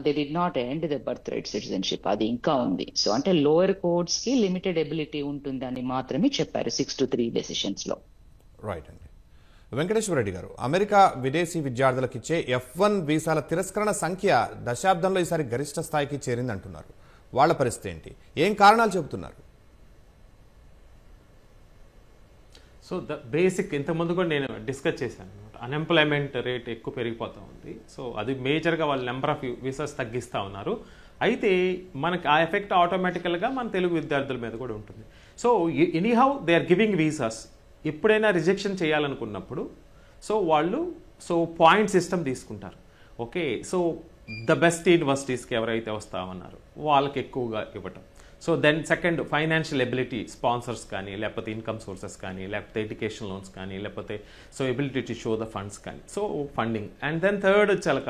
they did not end the birth right citizenship, అది ఇంకా ఉంది. సో అంటే లోవర్ కోర్ట్స్ కి లిమిటెడ్ ఎబిలిటీ ఉంటుంది అని మాత్రమే చెప్పారు 6-3 డెసిషన్స్ లో. రైట్ అండి. వెంకటేశ్వర రెడ్డి గారు, అమెరికా విదేశీ విద్యార్థులకు ఇచ్చే F1 వీసాల తిరస్కరణ సంఖ్య దశాబ్దంలో ఈసారి గరిష్ట స్థాయికి చేరింది అంటున్నారు. వాళ్ళ పరిస్థితి ఏంటి, ఏం కారణాలు చెబుతున్నారు? సో ద బేసిక్ ఇంతకుముందు కూడా నేను డిస్కస్ చేశాను అనమాట. అన్ఎంప్లాయ్మెంట్ రేట్ ఎక్కువ పెరిగిపోతూ ఉంది. సో అది మేజర్గా వాళ్ళు నెంబర్ ఆఫ్ వీసాస్ తగ్గిస్తూ ఉన్నారు. అయితే మనకి ఆ ఎఫెక్ట్ ఆటోమేటికల్గా మన తెలుగు విద్యార్థుల మీద కూడా ఉంటుంది. So anyhow they are giving visas. ఎప్పుడైనా రిజెక్షన్ చేయాలనుకున్నప్పుడు వాళ్ళు పాయింట్ సిస్టమ్ తీసుకుంటారు. ఓకే, సో ద బెస్ట్ యూనివర్సిటీస్కి ఎవరైతే వస్తామన్నారో వాళ్ళకి ఎక్కువగా ఇవ్వటం. So then second, financial ability, sponsors కానీ, లేకపోతే ఇన్కమ్ సోర్సెస్ కానీ, లేకపోతే ఎడ్యుకేషన్ లోన్స్ కానీ, లేకపోతే ability to show the funds కానీ, ఫండింగ్. అండ్ దెన్ థర్డ్ వచ్చాక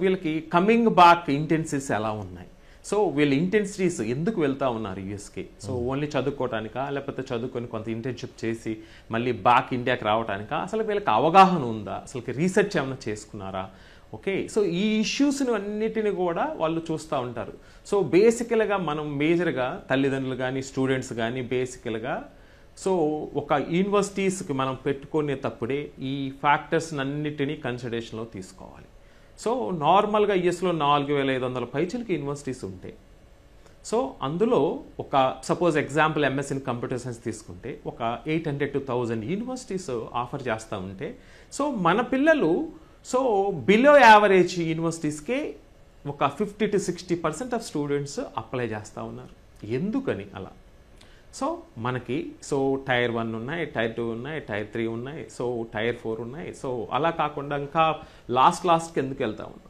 వీళ్ళకి కమింగ్ బ్యాక్ ఇంటెన్సిటీస్ ఎలా ఉన్నాయి, వీళ్ళ ఇంటెన్సిటీస్ ఎందుకు వెళ్తా ఉన్నారు యూఎస్కి. ఓన్లీ చదువుకోవటానికా, లేకపోతే చదువుకొని కొంత ఇంటర్న్షిప్ చేసి మళ్ళీ బ్యాక్ ఇండియాకి రావటానికా, అసలు వీళ్ళకి అవగాహన ఉందా, అసలు రీసెర్చ్ ఏమైనా చేసుకున్నారా, ఓకే, సో ఈ ఇష్యూస్ని అన్నిటిని కూడా వాళ్ళు చూస్తూ ఉంటారు. సో బేసికల్గా మనం మేజర్గా తల్లిదండ్రులు కానీ స్టూడెంట్స్ కానీ బేసికల్గా సో ఒక యూనివర్సిటీస్కి మనం పెట్టుకునేటప్పుడే ఈ ఫ్యాక్టర్స్ అన్నిటినీ కన్సిడరేషన్లో తీసుకోవాలి. సో నార్మల్గా యుఎస్లో 4,500 పైచలకి యూనివర్సిటీస్ ఉంటాయి. సో అందులో ఒక suppose example MS in computer science తీసుకుంటే ఒక 800 to 1000 యూనివర్సిటీస్ ఆఫర్ చేస్తూ ఉంటే సో మన పిల్లలు సో బిలో యావరేజ్ యూనివర్సిటీస్కే ఒక 50 to 60% ఆఫ్ స్టూడెంట్స్ అప్లై చేస్తూ ఉన్నారు. ఎందుకని అలా? సో మనకి సో టైర్ 1 ఉన్నాయి, టైర్ 2 ఉన్నాయి, టైర్ 3 ఉన్నాయి, సో టైర్ 4 ఉన్నాయి. సో అలా కాకుండా ఇంకా లాస్ట్కి ఎందుకు వెళ్తా ఉన్నాం?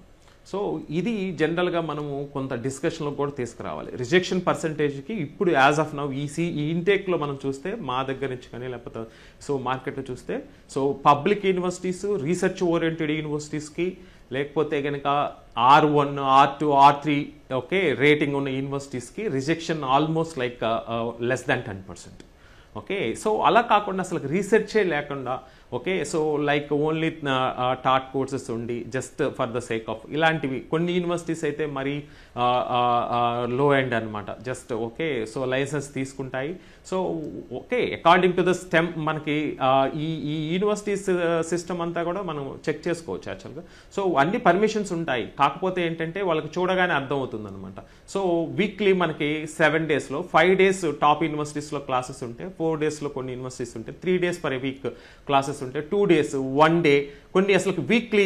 సో ఇది జనరల్గా మనము కొంత డిస్కషన్లో కూడా తీసుకురావాలి. రిజెక్షన్ పర్సంటేజ్కి ఇప్పుడు యాజ్ ఆఫ్ నౌ ఈ ఇంటేక్లో మనం చూస్తే మా దగ్గర నుంచి కానీ లేకపోతే సో మార్కెట్లో చూస్తే so public universities, research oriented యూనివర్సిటీస్కి లేకపోతే కనుక R1, R2, R3 okay rating ఉన్న యూనివర్సిటీస్కి rejection almost like less than 10%. Okay, so అలా కాకుండా అసలు రీసెర్చే లేకుండా okay so like only taught courses ఉండి just for the sake of ఇలాంటివి కొన్ని యూనివర్సిటీస్ అయితే మరీ లో ఎండ్ అనమాట. జస్ట్ ఓకే సో లైసెన్స్ తీసుకుంటాయి. So okay according to the STEM మనకి ఈ యూనివర్సిటీస్ సిస్టమ్ అంతా కూడా మనం చెక్ చేసుకోవచ్చు యాక్చువల్గా. సో అన్ని పర్మిషన్స్ ఉంటాయి, కాకపోతే ఏంటంటే వాళ్ళకి చూడగానే అర్థం అవుతుంది అనమాట. సో వీక్లీ మనకి 7 daysలో 5 days టాప్ యూనివర్సిటీస్లో క్లాసెస్ ఉంటాయి, 4 daysలో కొన్ని యూనివర్సిటీస్ ఉంటాయి, 3 days per week క్లాసెస్ ఉంటే 2 days 1 day కొన్ని అసలు వీక్లీ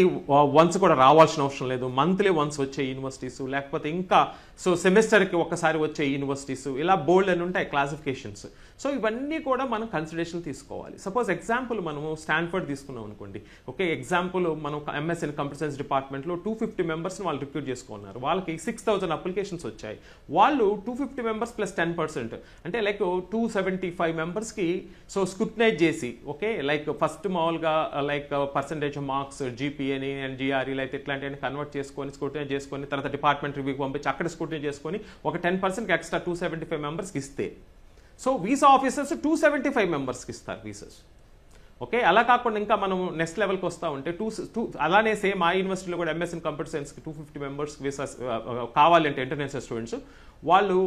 వన్స్ కూడా రావాల్సిన అవసరం లేదు, మంత్లీ వన్స్ వచ్చే యూనివర్సిటీస్ లేకపోతే ఇంకా సో సెమిస్టర్కి ఒకసారి వచ్చే యూనివర్సిటీస్ ఇలా బోల్డ్ అని ఉంటాయి క్లాసిఫికేషన్స్. సో ఇవన్నీ కూడా మనం కన్సిడరేషన్ తీసుకోవాలి. సపోజ్ ఎగ్జాంపుల్ మనము స్టాన్ఫర్డ్ తీసుకున్నాం అనుకోండి. ఓకే ఎగ్జాంపుల్ మనం ఎంఎస్ ఇన్ కంప్యూటర్ సైన్స్ డిపార్ట్మెంట్లో 250 మెంబర్స్ని వాళ్ళు రిక్రూట్ చేసుకున్నారు. వాళ్ళకి 6000 అప్లికేషన్స్ వచ్చాయి. వాళ్ళు 250 మెంబర్స్ ప్లస్ 10% అంటే లైక్ 275 మెంబర్స్కి సో స్క్రూటినైజ్ చేసి ఓకే లైక్ ఫస్ట్ మామూలుగా లైక్ పర్సంటేజ్ మార్క్స్ జీపీఏని అండ్ జిఆర్ఈ అయితే ఇట్లాంటివన్నీ కన్వర్ట్ చేసుకొని స్క్రూటినైజ్ చేసుకొని తర్వాత డిపార్ట్మెంట్ రివ్యూకి పంపించి అక్కడ స్క్రూటినైజ్ చేసుకొని ఒక 10% ఎక్స్ట్రా 275 మెంబర్స్కి ఇస్తే సో వీసా ఆఫీసర్స్ 275 మెంబర్స్కి ఇస్తారు వీసాస్. ఓకే అలా కాకుండా ఇంకా మనం నెక్స్ట్ లెవెల్కి వస్తూ ఉంటే అలానే సేమ్ ఆ యూనివర్సిటీలో కూడా ఎంఎస్ ఇన్ కంప్యూటర్ సైన్స్కి 250 మెంబర్స్ వీసాస్ కావాలంటే ఇంటర్నేషనల్ స్టూడెంట్స్ వాళ్ళు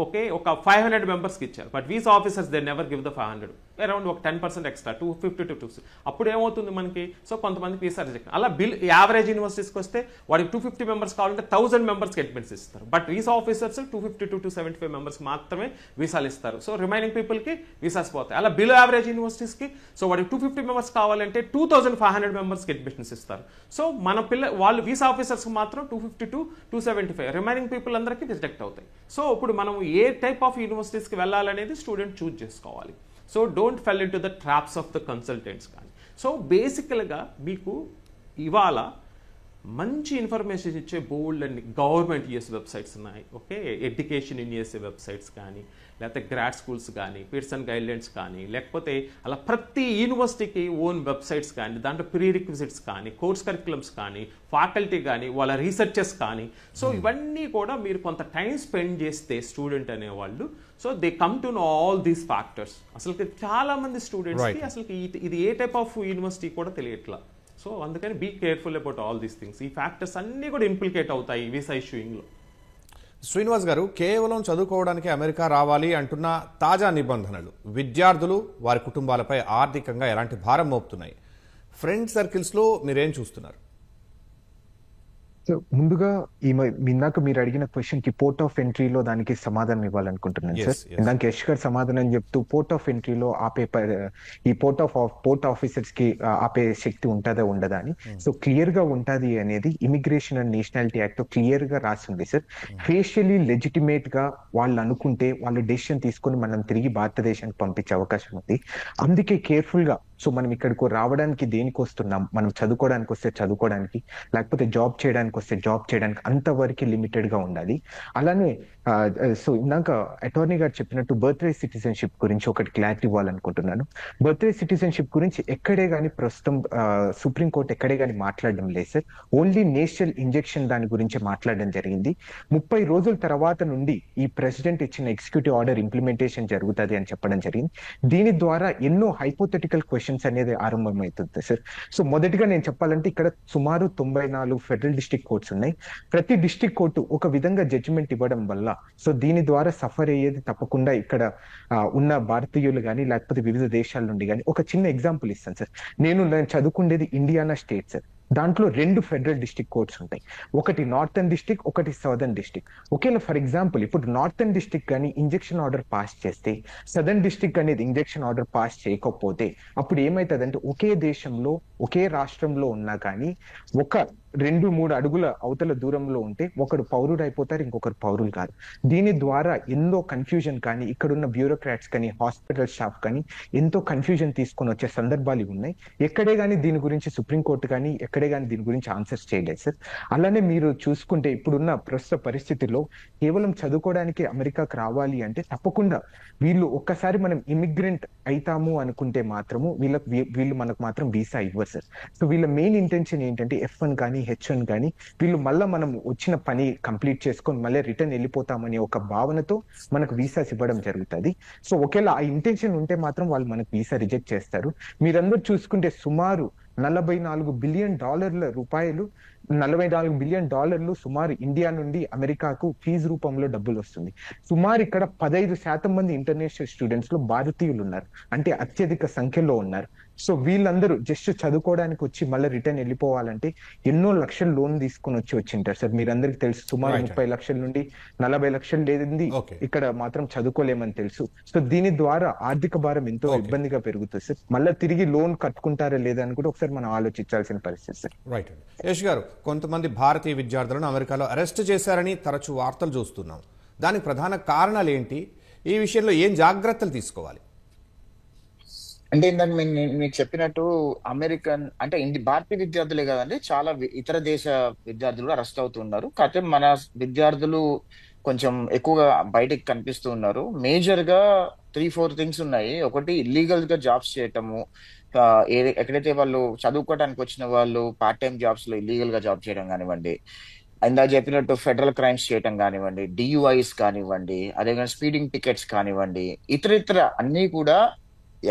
ఓకే ఒక 500 మెంబర్స్కి ఇచ్చారు. But visa officers they never give the 500, around ఒక 10% ఎక్స్ట్రా 250 to 260. అప్పుడు ఏమవుతుంది మనకి సో కొంతమందికి వీసా రిజెక్ట్. అలా యావరేజ్ యూనివర్సిటీస్కి వస్తే వాడికి 250 మెంబర్స్ కావాలంటే 1000 మెంబర్స్కి అడ్మిట్స్ ఇస్తారు. But visa officers 250 to 275 members మాత్రమే వీసాలు ఇస్తారు. సో రిమైనింగ్ పీపుల్కి వీసాస్ పోతాయి. అలా బిలో యావరేజ్ యూనివర్సిటీస్కి సో వాడికి 250 మెంబర్స్ కావాలంటే 2500 మెంబర్స్కి అడ్మిషన్స్ ఇస్తారు. సో మన వాళ్ళు వీసా ఆఫీసర్స్కి మాత్రం 250 to 275, రిమైనింగ్ పీపుల్ అందరికీ రిజెక్ట్ అవుతాయి. సో ఇప్పుడు మనం ఏ టైప్ ఆఫ్ యూనివర్సిటీస్కి వెళ్ళాలనేది స్టూడెంట్ చూజ్ చేసుకోవాలి. So don't fell in to the traps of the consultants కానీ. సో బేసికల్గా మీకు ఇవాళ మంచి ఇన్ఫర్మేషన్ ఇచ్చే బోల్డ్ అండ్ గవర్నమెంట్ యూఎస్ వెబ్సైట్స్ ఉన్నాయి. Okay education in USA websites కానీ లేకపోతే గ్రాడ్ స్కూల్స్ కానీ పియర్సన్ గైడ్లైన్స్ కానీ లేకపోతే అలా ప్రతి యూనివర్సిటీకి ఓన్ వెబ్సైట్స్ కానీ దాంట్లో ప్రీ రిక్విజిట్స్ కానీ కోర్స్ కరిక్యులమ్స్ కానీ ఫ్యాకల్టీ కానీ వాళ్ళ రీసెర్చెస్ కానీ సో ఇవన్నీ కూడా మీరు కొంత టైం స్పెండ్ చేస్తే స్టూడెంట్ అనేవాళ్ళు so they come to know all these factors. అసలు చాలా మంది స్టూడెంట్స్కి అసలు ఇది ఏ టైప్ ఆఫ్ యూనివర్సిటీ కూడా తెలియట్లా. సో అందుకని be careful about all these things. ఈ ఫ్యాక్టర్స్ అన్నీ కూడా ఇంప్లికేట్ అవుతాయి వీసా ఇష్యూయింగ్లో. శ్రీనివాస్ గారు, కేవలం చదువుకోవడానికి అమెరికా రావాలి అంటున్న తాజా నిబంధనలు విద్యార్థులు వారి కుటుంబాలపై ఆర్థికంగా ఎలాంటి భారం మోపుతున్నాయి? ఫ్రెండ్ సర్కిల్స్లో మీరేం చూస్తున్నారు? సో ముందుగా ఇందాక మీరు అడిగిన క్వశ్చన్ కి పోర్ట్ ఆఫ్ ఎంట్రీలో దానికి సమాధానం ఇవ్వాలనుకుంటున్నాను సార్. ఇందాక యశ్ గారు సమాధానం చెప్తూ పోర్ట్ ఆఫ్ ఎంట్రీలో ఈ పోర్ట్ ఆఫీసర్స్ కి ఆపే శక్తి ఉంటుందా ఉండదా అని. సో క్లియర్ గా ఉంటది అనేది immigration and nationality act clear గా రాసింది సార్. ఫేషియలీ లెజిటిమేట్ గా వాళ్ళు అనుకుంటే వాళ్ళు డెసిషన్ తీసుకొని మనం తిరిగి భారతదేశానికి పంపించే అవకాశం ఉంది. అందుకే కేర్ఫుల్ గా సో మనం ఇక్కడికి రావడానికి దేనికి వస్తున్నాం, మనం చదువుకోవడానికి వస్తే చదువుకోవడానికి లేకపోతే జాబ్ చేయడానికి వస్తే జాబ్ చేయడానికి అంతవరకు లిమిటెడ్ గా ఉండాలి. అలానే సో ఇందాక అటార్నీ గారు చెప్పినట్టు బర్త్ రైట్ సిటిజన్షిప్ గురించి ఒకటి క్లారిటీ ఇవ్వాలనుకుంటున్నాను. బర్త్ రైట్ సిటిజన్షిప్ గురించి ఎక్కడే కానీ ప్రస్తుతం సుప్రీంకోర్టు ఎక్కడే కానీ మాట్లాడడం లేదు సార్. ఓన్లీ నేషనల్ ఇంజెక్షన్ దాని గురించి మాట్లాడడం జరిగింది. 30 రోజుల తర్వాత నుండి ఈ ప్రెసిడెంట్ ఇచ్చిన ఎగ్జిక్యూటివ్ ఆర్డర్ ఇంప్లిమెంటేషన్ జరుగుతుంది అని చెప్పడం జరిగింది. దీని ద్వారా ఎన్నో హైపోథెటికల్ క్వశ్చన్స్ క్వశ్చన్స్ అనేది ఆరంభమవుతుంది సార్. సో మొదటిగా నేను చెప్పాలంటే ఇక్కడ సుమారు 94 ఫెడరల్ డిస్ట్రిక్ట్ కోర్ట్స్ ఉన్నాయి. ప్రతి డిస్ట్రిక్ట్ కోర్టు ఒక విధంగా జడ్జిమెంట్ ఇవ్వడం వల్ల సో దీని ద్వారా సఫర్ అయ్యేది తప్పకుండా ఇక్కడ ఉన్న భారతీయులు కానీ లేకపోతే వివిధ దేశాల నుండి కానీ. ఒక చిన్న ఎగ్జాంపుల్ ఇస్తాను సార్. నేను చదువుకునేది ఇండియానా స్టేట్ సార్. దాంట్లో 2 ఫెడరల్ డిస్ట్రిక్ట్ కోర్ట్స్ ఉంటాయి. ఒకటి నార్థన్ డిస్ట్రిక్ట్, ఒకటి సదర్న్ డిస్ట్రిక్ట్. ఒకేలా ఫర్ ఎగ్జాంపుల్ ఇప్పుడు నార్థన్ డిస్ట్రిక్ట్ కానీ ఇంజెక్షన్ ఆర్డర్ పాస్ చేస్తే సదర్న్ డిస్ట్రిక్ట్ అనేది ఇంజెక్షన్ ఆర్డర్ పాస్ చేయకపోతే అప్పుడు ఏమవుతుందంటే ఒకే దేశంలో ఒకే రాష్ట్రంలో ఉన్నా కానీ ఒక 2-3 అడుగుల అవతల దూరంలో ఉంటే ఒకడు పౌరుడు అయిపోతారు, ఇంకొకరు పౌరులు కాదు. దీని ద్వారా ఎన్నో కన్ఫ్యూజన్ కానీ ఇక్కడున్న బ్యూరోక్రాట్స్ కానీ హాస్పిటల్ స్టాఫ్ కానీ ఎంతో కన్ఫ్యూజన్ తీసుకొని వచ్చే సందర్భాలు ఉన్నాయి. ఎక్కడే కానీ దీని గురించి సుప్రీంకోర్టు కానీ ఎక్కడే కానీ దీని గురించి ఆన్సర్స్ చేయలేదు సార్. అలానే మీరు చూసుకుంటే ఇప్పుడున్న ప్రస్తుత పరిస్థితిలో కేవలం చదువుకోవడానికి అమెరికాకు రావాలి అంటే తప్పకుండా వీళ్ళు ఒక్కసారి మనం ఇమిగ్రెంట్ అవుతాము అనుకుంటే మాత్రము వీళ్ళు మనకు మాత్రం వీసా ఇవ్వరు సార్. సో వీళ్ళ మెయిన్ ఇంటెన్షన్ ఏంటంటే F1 కానీ H1 కానీ వీళ్ళు మళ్ళీ మనం వచ్చిన పని కంప్లీట్ చేసుకొని మళ్ళీ రిటర్న్ వెళ్ళిపోతామనే ఒక భావనతో మనకు వీసాస్ ఇవ్వడం జరుగుతుంది. సో ఒకేలా ఆ ఇంటెన్షన్ ఉంటే మాత్రం వాళ్ళు మనకు వీసా రిజెక్ట్ చేస్తారు. మీరందరూ చూసుకుంటే సుమారు $44 బిలియన్ రూపాయలు, $44 బిలియన్ సుమారు ఇండియా నుండి అమెరికాకు ఫీజు రూపంలో డబ్బులు వస్తుంది. సుమారు ఇక్కడ 15% మంది ఇంటర్నేషనల్ స్టూడెంట్స్ లో భారతీయులు ఉన్నారు, అంటే అత్యధిక సంఖ్యలో ఉన్నారు. సో వీళ్ళందరూ జస్ట్ చదువుకోవడానికి వచ్చి మళ్ళీ రిటర్న్ వెళ్ళిపోవాలంటే ఎన్నో లక్షల లోన్ తీసుకుని వచ్చింటారు సార్. మీరందరికీ తెలుసు సుమారు 30 లక్షల నుండి 40 లక్షలు లేదండి ఇక్కడ మాత్రం చదువుకోలేమని తెలుసు. సో దీని ద్వారా ఆర్థిక భారం ఎంతో ఇబ్బందిగా పెరుగుతుంది సార్. మళ్ళీ తిరిగి లోన్ కట్టుకుంటారా లేదా అని కూడా ఒకసారి మనం ఆలోచించాల్సిన పరిస్థితి సార్. రైట్ అండి. యశ్ గారు, కొంతమంది భారతీయ విద్యార్థులను అమెరికాలో అరెస్ట్ చేశారని తరచూ వార్తలు చూస్తున్నాం. దానికి ప్రధాన కారణాలు ఏంటి? ఈ విషయంలో ఏం జాగ్రత్తలు తీసుకోవాలి? అంటే ఇందాక మీకు చెప్పినట్టు అమెరికన్ అంటే భారతీయ విద్యార్థులే కదండి, చాలా ఇతర దేశ విద్యార్థులు అరెస్ట్ అవుతున్నారు. కాకపోతే మన విద్యార్థులు కొంచెం ఎక్కువగా బయటకు కనిపిస్తూ ఉన్నారు. మేజర్ గా 3-4 థింగ్స్ ఉన్నాయి. ఒకటి ఇల్లీగల్ గా జాబ్స్ చేయటము, ఎక్కడైతే వాళ్ళు చదువుకోవడానికి వచ్చిన వాళ్ళు పార్ట్ టైం జాబ్స్ లో ఇల్లీగల్ గా జాబ్ చేయడం కానివ్వండి, ఇందా చెప్పినట్టు ఫెడరల్ క్రైమ్స్ చేయటం కానివ్వండి, DUIs కానివ్వండి, అదేవిధంగా స్పీడింగ్ టికెట్స్ కానివ్వండి, ఇతర అన్ని కూడా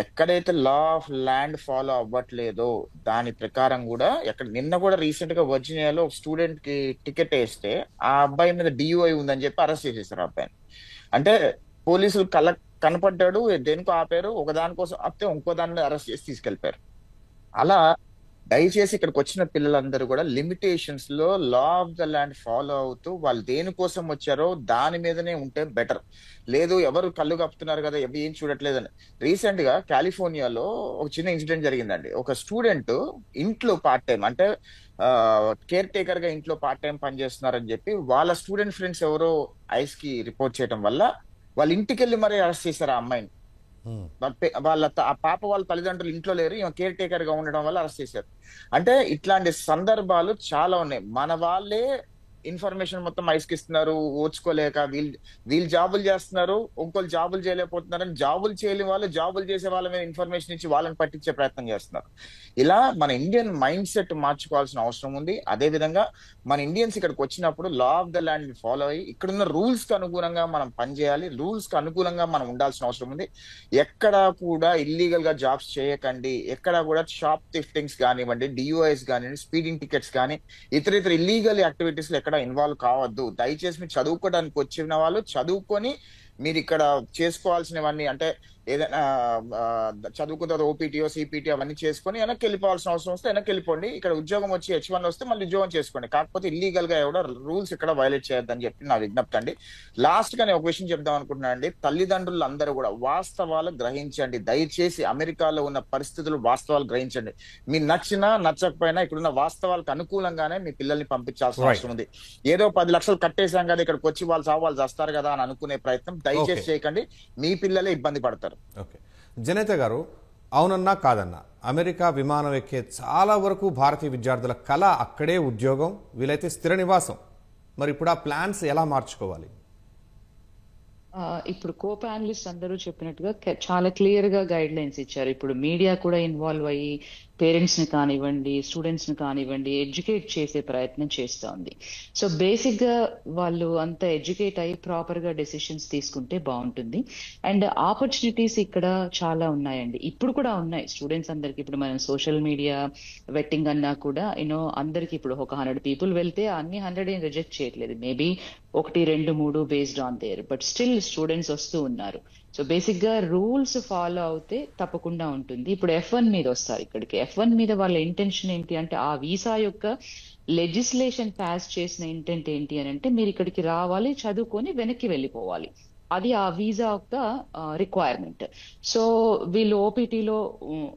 ఎక్కడైతే లా ఆఫ్ ల్యాండ్ ఫాలో అవ్వట్లేదో దాని ప్రకారం కూడా నిన్న కూడా రీసెంట్ గా వర్జీనియాలో ఒక స్టూడెంట్ కి టికెట్ వేస్తే ఆ అబ్బాయి మీద DUI ఉందని చెప్పి అరెస్ట్ చేసేసారు ఆ అబ్బాయిని. అంటే పోలీసులు కనపడ్డాడు, దేనికో ఆపారు, ఒక దానికోసం ఆపితే ఇంకో దాన్ని అరెస్ట్ చేసి తీసుకెళ్లిపారు. అలా దయచేసి ఇక్కడికి వచ్చిన పిల్లలందరూ కూడా లిమిటేషన్స్ లో law of the land follow అవుతూ వాళ్ళు దేనికోసం వచ్చారో దాని మీదనే ఉంటే బెటర్. లేదు ఎవరు కళ్ళు కప్పుతున్నారు కదా ఏం చూడట్లేదని. రీసెంట్ గా కాలిఫోర్నియాలో ఒక చిన్న ఇన్సిడెంట్ జరిగిందండి. ఒక స్టూడెంట్ ఇంట్లో పార్ట్ టైం అంటే కేర్ టేకర్ గా ఇంట్లో పార్ట్ టైం పనిచేస్తున్నారని చెప్పి వాళ్ళ స్టూడెంట్ ఫ్రెండ్స్ ఎవరో ఐస్ కి రిపోర్ట్ చేయడం వల్ల వాళ్ళ ఇంటికి వెళ్ళి మరీ అరెస్ట్ చేశారు ఆ అమ్మాయిని. ఆ పాప వాళ్ళ తల్లిదండ్రులు ఇంట్లో లేరు, ఈమె కేర్ టేకర్ గా ఉండడం వల్ల అరెస్ట్ చేశారు. అంటే ఇట్లాంటి సందర్భాలు చాలా ఉన్నాయి. మన వాళ్ళే ఇన్ఫర్మేషన్ మొత్తం ఐస్కిస్తున్నారు, ఓర్చుకోలేక వీళ్ళు జాబులు చేస్తున్నారు, ఇంకోళ్ళు జాబులు చేయలేకపోతున్నారని జాబులు చేయలేని వాళ్ళు జాబులు చేసే వాళ్ళ మీద ఇన్ఫర్మేషన్ ఇచ్చి వాళ్ళని పట్టించే ప్రయత్నం చేస్తున్నారు. ఇలా మన ఇండియన్ మైండ్ సెట్ మార్చుకోవాల్సిన అవసరం ఉంది. అదే విధంగా మన ఇండియన్స్ ఇక్కడికి వచ్చినప్పుడు law of the land follow అయ్యి ఇక్కడున్న రూల్స్ కి అనుగుణంగా మనం పనిచేయాలి, రూల్స్ కి అనుకూలంగా మనం ఉండాల్సిన అవసరం ఉంది. ఎక్కడా కూడా ఇల్లీగల్ గా జాబ్స్ చేయకండి, ఎక్కడా కూడా షాప్ థిఫ్టింగ్స్ కానివ్వండి, DUIs కానివ్వండి, స్పీడింగ్ టికెట్స్ కానీ ఇతర ఇల్లీగల్ యాక్టివిటీస్ లో ఎక్కడ ఇన్వాల్వ్ కావద్దు. దయచేసి మీరు చదువుకోవడానికి వచ్చిన వాళ్ళు చదువుకొని మీరు ఇక్కడ చేసుకోవాల్సినవన్నీ అంటే ఏదైనా చదువుకున్న OPTO CPT అవన్నీ చేసుకొని వెనక్కి వెళ్ళిపోవాల్సిన అవసరం వస్తే వెనక్కి వెళ్ళిపోండి. ఇక్కడ ఉద్యోగం వచ్చి H1 వస్తే మళ్ళీ ఉద్యోగం చేసుకోండి. కాకపోతే ఇల్లీగల్ గా ఎవడో రూల్స్ ఇక్కడ వైలేట్ చేయొద్దని చెప్పి నా విజ్ఞప్తి అండి. లాస్ట్ గా నేను ఒక విషయం చెప్దాం అనుకుంటున్నాను అండి. తల్లిదండ్రులు అందరూ కూడా వాస్తవాలు గ్రహించండి. దయచేసి అమెరికాలో ఉన్న పరిస్థితులు వాస్తవాలు గ్రహించండి. మీరు నచ్చినా నచ్చకపోయినా ఇక్కడున్న వాస్తవాలకు అనుకూలంగానే మీ పిల్లల్ని పంపించాల్సిన అవసరం ఉంది. ఏదో 10 లక్షలు కట్టేశాం కదా ఇక్కడికి వచ్చి వాళ్ళు చేస్తారు కదా అని అనుకునే ప్రయత్నం దయచేసి చేయకండి. మీ పిల్లలే ఇబ్బంది పడతారు. ఓకే, జనేత గారు, అవునన్నా కాదన్నా అమెరికా విమానం ఎక్కే చాలా వరకు భారతీయ విద్యార్థుల కళ అక్కడే ఉద్యోగం, వీలైతే స్థిర నివాసం. మరి ఇప్పుడు ఆ ప్లాన్స్ ఎలా మార్చుకోవాలి? ఇప్పుడు కో ప్యానలిస్ట్ అందరూ చెప్పినట్టుగా చాలా క్లియర్ గా గైడ్ లైన్స్ ఇచ్చారు. ఇప్పుడు మీడియా కూడా ఇన్వాల్వ్ అయ్యి పేరెంట్స్ ని కానివ్వండి, స్టూడెంట్స్ ని కానివ్వండి ఎడ్యుకేట్ చేసే ప్రయత్నం చేస్తూ ఉంది. సో బేసిక్ గా వాళ్ళు అంత ఎడ్యుకేట్ అయ్యి ప్రాపర్ గా డెసిషన్స్ తీసుకుంటే బాగుంటుంది. అండ్ ఆపర్చునిటీస్ ఇక్కడ చాలా ఉన్నాయండి, ఇప్పుడు కూడా ఉన్నాయి స్టూడెంట్స్ అందరికి. ఇప్పుడు మనం సోషల్ మీడియా వెట్టింగ్ అన్నా కూడా అందరికి ఇప్పుడు ఒక 100 people వెళ్తే అన్ని 100 ఏం రిజెక్ట్ చేయట్లేదు, maybe 1, 2, 3 based on their, but still students వస్తూ ఉన్నారు. సో బేసిక్ గా రూల్స్ ఫాలో అవుతే తప్పకుండా ఉంటుంది. ఇప్పుడు F1 మీద వస్తారు. ఇక్కడికి F1 మీద వాళ్ళ ఇంటెన్షన్ ఏంటి అంటే, ఆ వీసా యొక్క లెజిస్లేషన్ పాస్ చేసిన ఇంటెంట్ ఏంటి అని అంటే, మీరు ఇక్కడికి రావాలి, చదువుకొని వెనక్కి వెళ్ళిపోవాలి. అది ఆ వీసా యొక్క రిక్వైర్మెంట్. సో వీళ్ళు ఓపీటీలో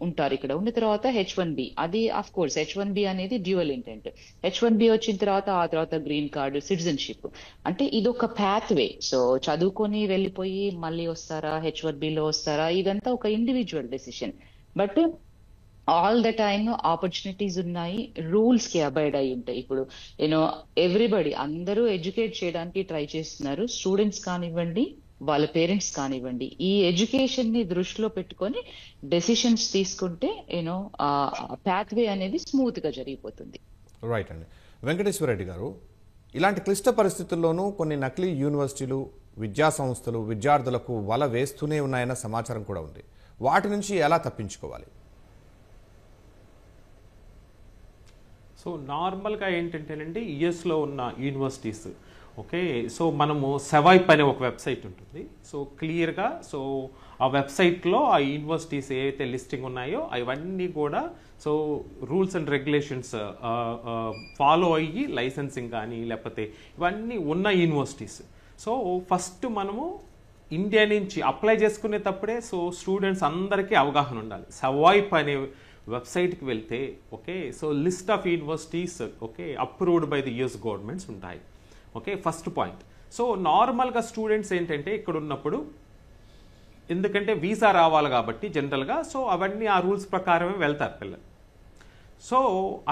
ఉంటారు. ఇక్కడ ఉన్న తర్వాత H1B, అది అఫ్ కోర్స్ H1B అనేది డ్యూయల్ ఇంటెంట్. H1B వచ్చిన తర్వాత ఆ తర్వాత గ్రీన్ కార్డు, సిటిజన్షిప్. అంటే ఇది ఒక పాత్ వే. సో చదువుకొని వెళ్ళిపోయి మళ్ళీ వస్తారా, H1B లో వస్తారా, ఇదంతా ఒక individual decision. But all the time opportunities ఉన్నాయి, రూల్స్ కి అబైడ్ అయి ఉంటాయి. ఇప్పుడు ఎవ్రీబడి అందరూ ఎడ్యుకేట్ చేయడానికి ట్రై చేస్తున్నారు, స్టూడెంట్స్ కానివ్వండి, వాళ్ళ పేరెంట్స్ కానివ్వండి. ఈ ఎడ్యుకేషన్ ని దృష్టిలో పెట్టుకొని డెసిషన్స్ తీసుకుంటే పాత్ వే అనేది స్మూత్ గా జరిగిపోతుంది. రైట్ అండి. వెంకటేశ్వర రెడ్డి గారు, ఇలాంటి క్లిష్ట పరిస్థితుల్లోనూ కొన్ని నకిలీ యూనివర్సిటీలు, విద్యా సంస్థలు విద్యార్థులకు వల వేస్తూనే ఉన్నాయన్న సమాచారం కూడా ఉంది. వాటి నుంచి ఎలా తప్పించుకోవాలి? సో నార్మల్గా ఏంటంటేనండి, యుఎస్లో ఉన్న యూనివర్సిటీస్, ఓకే, సో మనము సెవైప్ అనే ఒక వెబ్సైట్ ఉంటుంది. సో క్లియర్గా సో ఆ వెబ్సైట్లో ఆ యూనివర్సిటీస్ ఏవైతే లిస్టింగ్ ఉన్నాయో అవన్నీ కూడా so rules and regulations follow అయ్యి లైసెన్సింగ్ కానీ లేకపోతే ఇవన్నీ ఉన్న యూనివర్సిటీస్. సో ఫస్ట్ మనము ఇండియా నుంచి అప్లై చేసుకునేటప్పుడే సో స్టూడెంట్స్ అందరికీ అవగాహన ఉండాలి. సెవైప్ అనే వెబ్సైట్కి వెళ్తే okay, so list of universities okay approved by the US governments ఉంటాయి. Okay, first point. సో నార్మల్గా స్టూడెంట్స్ ఏంటంటే ఇక్కడ ఉన్నప్పుడు ఎందుకంటే వీసా రావాలి కాబట్టి జనరల్గా సో అవన్నీ ఆ రూల్స్ ప్రకారమే వెళ్తారు పిల్లలు. సో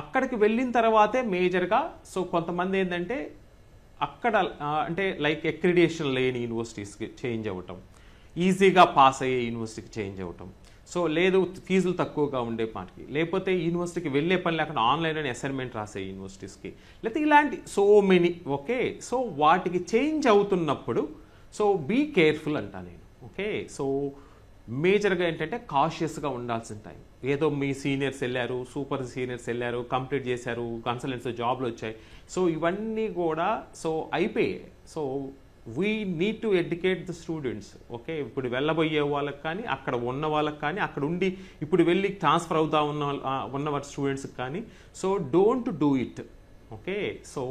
అక్కడికి వెళ్ళిన తర్వాతే మేజర్గా సో కొంతమంది ఏంటంటే అక్కడ అంటే లైక్ అక్రిడిటేషన్ లేని యూనివర్సిటీస్కి చేంజ్ అవ్వటం, ఈజీగా పాస్ అయ్యే యూనివర్సిటీకి చేంజ్ అవ్వటం, సో లేదు ఫీజులు తక్కువగా ఉండే పాటికి, లేకపోతే యూనివర్సిటీకి వెళ్ళే పని లేకుండా ఆన్లైన్లోనే అసైన్మెంట్ రాసే యూనివర్సిటీస్కి, లేకపోతే ఇలాంటి సో మెనీ. ఓకే, సో వాటికి చేంజ్ అవుతున్నప్పుడు సో బీ కేర్ఫుల్ అంటా నేను. ఓకే, సో మేజర్గా ఏంటంటే కాషియస్గా ఉండాల్సిన టైం. ఏదో మీ సీనియర్స్ వెళ్ళారు, సూపర్ సీనియర్స్ వెళ్ళారు, కంప్లీట్ చేశారు, కన్సల్టెంట్స్ జాబ్లు వచ్చాయి, సో ఇవన్నీ కూడా సో అయిపోయాయి. So we need to educate the students. Okay, ఇప్పుడు వెళ్ళబోయే వాళ్ళకి కానీ అక్కడ ఉన్న వాళ్ళకి కానీ అక్కడ ఉండి ఇప్పుడు వెళ్ళి ట్రాన్స్ఫర్ అవుతా ఉన్న స్టూడెంట్స్కి కానీ so don't do it. Okay, so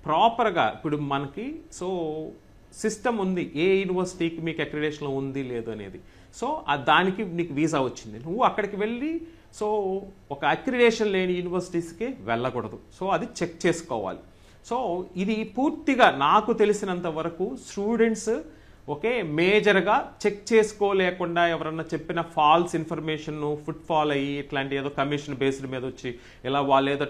ప్రాపర్గా ఇప్పుడు మనకి సో సిస్టమ్ ఉంది, ఏ యూనివర్సిటీకి మీకు అక్రిడిటేషన్ ఉంది లేదు అనేది. సో దానికి నీకు వీసా వచ్చింది, నువ్వు అక్కడికి వెళ్ళి సో ఒక అక్రిడిటేషన్ లేని యూనివర్సిటీస్కి వెళ్ళకూడదు. సో అది చెక్ చేసుకోవాలి. సో ఇది పూర్తిగా నాకు తెలిసినంత వరకు స్టూడెంట్స్ ఓకే మేజర్గా చెక్ చేసుకోలేకుండా ఎవరన్నా చెప్పిన ఫాల్స్ ఇన్ఫర్మేషన్ ఫుట్ ఫాల్ అయ్యి ఇట్లాంటి ఏదో కమిషన్ బేస్డ్ మీద వచ్చి ఇలా వాళ్ళు ఏదో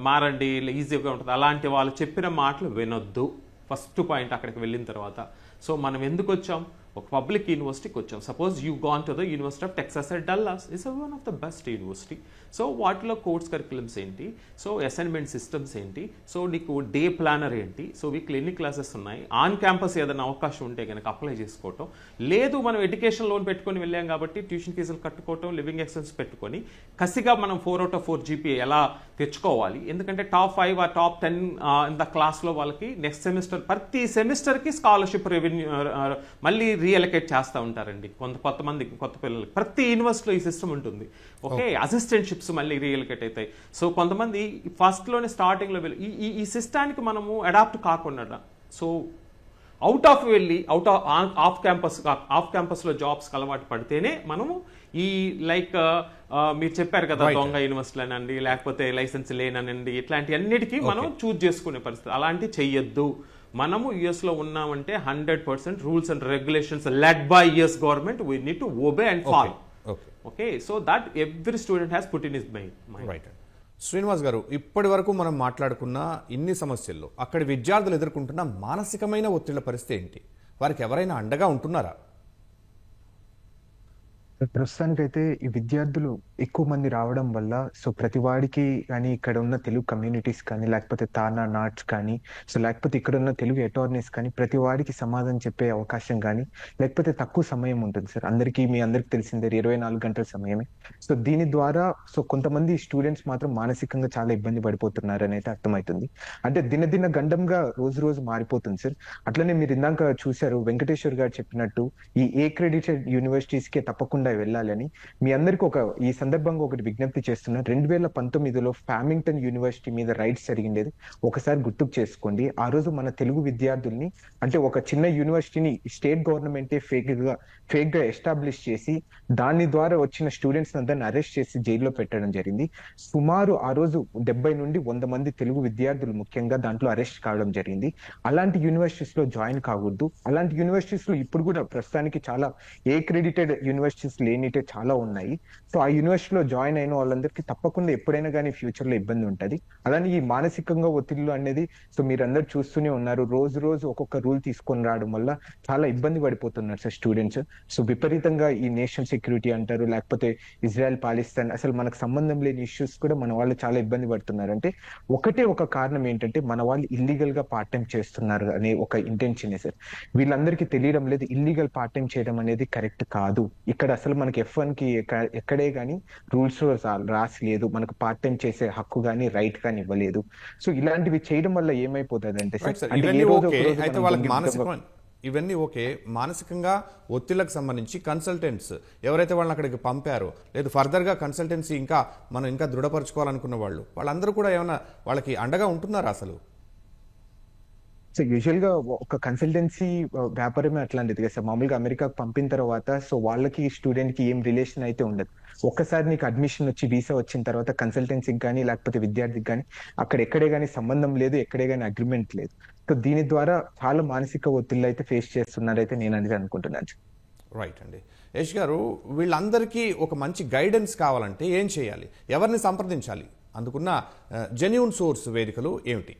మారండి ఈజీగా ఉంటుంది అలాంటి వాళ్ళు చెప్పిన మాటలు వినొద్దు. ఫస్ట్ పాయింట్ అక్కడికి వెళ్ళిన తర్వాత. సో మనం ఎందుకు వచ్చాం, ఒక పబ్లిక్ యూనివర్సిటీకి వచ్చాం. Suppose you gone to the university of Texas at Dallas, is one of the best university. So వాటిలో కోర్స్ కరిక్యులమ్స్ ఏంటి, సో అసైన్మెంట్ సిస్టమ్స్ ఏంటి, సో నీకు డే ప్లానర్ ఏంటి, సో వీక్లీ ఎన్ని క్లాసెస్ ఉన్నాయి, ఆన్ క్యాంపస్ ఏదైనా అవకాశం ఉంటే కనుక అప్లై చేసుకోవటం, లేదు మనం ఎడ్యుకేషన్ లోన్ పెట్టుకొని వెళ్ళాం కాబట్టి ట్యూషన్ ఫీజులు కట్టుకోవటం, లివింగ్ ఎక్స్పెన్స్ పెట్టుకొని కసిగా మనం 4/4 GPA ఎలా తెచ్చుకోవాలి. ఎందుకంటే టాప్ 5 ఆ టాప్ 10 ఇన్ ద క్లాస్లో వాళ్ళకి నెక్స్ట్ సెమిస్టర్ ప్రతి సెమిస్టర్కి స్కాలర్షిప్ రెవెన్యూ మళ్ళీ రీఅలొకేట్ చేస్తూ ఉంటారండి కొంతమంది కొత్త పిల్లలకి. ప్రతి యూనివర్సిటీలో ఈ సిస్టమ్ ఉంటుంది. ఓకే, అసిస్టెంట్షిప్స్ మళ్ళీ రీఅలొకేట్ అవుతాయి. సో కొంతమంది ఫస్ట్లోనే స్టార్టింగ్లో వెళ్ళి ఈ సిస్టానికి మనము అడాప్ట్ కాకుండా సో అవుట్ ఆఫ్ వెళ్ళి ఆఫ్ క్యాంపస్లో జాబ్స్కి అలవాటు పడితేనే మనము ఈ లైక్ మీరు చెప్పారు కదా దొంగ యూనివర్సిటీలనండి లేకపోతే లైసెన్స్ లేననండి ఇట్లాంటి అన్నిటికీ మనం చూజ్ చేసుకునే పరిస్థితి. అలాంటి చెయ్యొద్దు. మనము యుఎస్లో ఉన్నామంటే 100% rules and regulations led by US government we need to obey and follow. Okay, so that every student has put in his mind. Right. Srinivas గారు, ఇప్పటి వరకు మనం మాట్లాడుకున్న ఇన్ని సమస్యల్లో అక్కడి విద్యార్థులు ఎదుర్కొంటున్న మానసికమైన ఒత్తిళ్ల పరిస్థితి ఏంటి? వారికి ఎవరైనా అండగా ఉంటున్నారా? ప్రస్తుతానికైతే ఈ విద్యార్థులు ఎక్కువ మంది రావడం వల్ల సో ప్రతి వాడికి కానీ ఇక్కడ ఉన్న తెలుగు కమ్యూనిటీస్ కానీ లేకపోతే తానా నాట్స్ కానీ సో లేకపోతే ఇక్కడ ఉన్న తెలుగు అటార్నీస్ కానీ ప్రతి వాడికి సమాధానం చెప్పే అవకాశం కానీ లేకపోతే తక్కువ సమయం ఉంటుంది సార్. మీ అందరికి తెలిసిందే 24 గంటల సమయమే. సో దీని ద్వారా సో కొంతమంది స్టూడెంట్స్ మాత్రం మానసికంగా చాలా ఇబ్బంది పడిపోతున్నారు అని అయితే అర్థమవుతుంది. అంటే దినదిన గండంగా రోజు రోజు మారిపోతుంది సార్. అట్లనే మీరు ఇందాక చూశారు వెంకటేశ్వర్ గారు చెప్పినట్టు ఈ అక్రెడిటెడ్ యూనివర్సిటీస్ కే తప్పకుండా వెళ్ళాలని మీ అందరికి ఈ సందర్భంగా ఒకటి విజ్ఞప్తి చేస్తున్నా. 2019లో ఫ్యామింగ్టన్ యూనివర్సిటీ మీద రైట్స్ జరిగిండేది ఒకసారి గుర్తుకు చేసుకోండి. ఆ రోజు మన తెలుగు విద్యార్థుల్ని అంటే ఒక చిన్న యూనివర్సిటీని స్టేట్ గవర్నమెంటే ఫేక్ గా ఎస్టాబ్లిష్ చేసి దాని ద్వారా వచ్చిన స్టూడెంట్స్ అందరిని అరెస్ట్ చేసి జైల్లో పెట్టడం జరిగింది. సుమారు ఆ రోజు 70 నుండి 100 మంది తెలుగు విద్యార్థులు ముఖ్యంగా దాంట్లో అరెస్ట్ కావడం జరిగింది. అలాంటి యూనివర్సిటీస్ లో జాయిన్ కాకూడదు. అలాంటి యూనివర్సిటీస్ లో ఇప్పుడు కూడా ప్రస్తుతానికి చాలా అక్రెడిటెడ్ యూనివర్సిటీస్ లేనిటే చాలా ఉన్నాయి. సో ఆ యూనివర్సిటీలో జాయిన్ అయిన వాళ్ళందరికీ తప్పకుండా ఎప్పుడైనా కానీ ఫ్యూచర్ లో ఇబ్బంది ఉంటుంది. అలానే ఈ మానసికంగా ఒత్తిళ్లు అనేది సో మీరందరూ చూస్తూనే ఉన్నారు. రోజు రోజు ఒక్కొక్క రూల్ తీసుకొని రావడం వల్ల చాలా ఇబ్బంది పడిపోతున్నారు సార్ స్టూడెంట్స్. సో విపరీతంగా ఈ నేషనల్ సెక్యూరిటీ అంటారు, లేకపోతే ఇజ్రాయెల్ పాలిస్తాన్, అసలు మనకు సంబంధం లేని ఇష్యూస్ కూడా మన వాళ్ళు చాలా ఇబ్బంది పడుతున్నారు. అంటే ఒక కారణం ఏంటంటే మన వాళ్ళు ఇల్లీగల్ గా పార్ట్ టైం చేస్తున్నారు అనే ఒక ఇంటెన్షన్ సార్. వీళ్ళందరికీ తెలియడం లేదు ఇల్లీగల్ పార్ట్ టైం చేయడం అనేది కరెక్ట్ కాదు. ఇక్కడ అసలు మనకి F1 కి ఎక్కడే గానీ రూల్స్ రాసి లేదు, మనకు పార్ట్ టైం చేసే హక్కు గానీ రైట్ గానీ ఇవ్వలేదు. సో ఇలాంటివి చేయడం వల్ల ఏమైపోతుంది అంటే ఇవన్నీ ఓకే, మానసికంగా ఒత్తిళ్లకు సంబంధించి కన్సల్టెంట్స్ ఎవరైతే వాళ్ళని అక్కడికి పంపారో లేదు ఫర్దర్గా కన్సల్టెన్సీ మనం ఇంకా దృఢపరచుకోవాలనుకున్న వాళ్ళందరూ కూడా ఏమైనా వాళ్ళకి అండగా ఉంటున్నారా అసలు? సో యూజువల్ గా ఒక కన్సల్టెన్సీ వ్యాపారమే అట్లాంటిది కదా సార్. మామూలుగా అమెరికాకు పంపిన తర్వాత సో వాళ్ళకి స్టూడెంట్ కి ఏం రిలేషన్ అయితే ఉండదు. ఒక్కసారి నీకు అడ్మిషన్ వచ్చి వీసా వచ్చిన తర్వాత కన్సల్టెన్సీకి కానీ లేకపోతే విద్యార్థికి కానీ అక్కడ ఎక్కడే కానీ సంబంధం లేదు, ఎక్కడే కానీ అగ్రిమెంట్ లేదు. సో దీని ద్వారా చాలా మానసిక ఒత్తిళ్ళు అయితే ఫేస్ చేస్తున్నారైతే నేను అనేది అనుకుంటున్నాను. రైట్ అండి. యష్ గారు, వీళ్ళందరికీ ఒక మంచి గైడెన్స్ కావాలంటే ఏం చేయాలి, ఎవరిని సంప్రదించాలి? అందుకున్న జెన్యూన్ సోర్స్ వేదికలు ఏమిటి?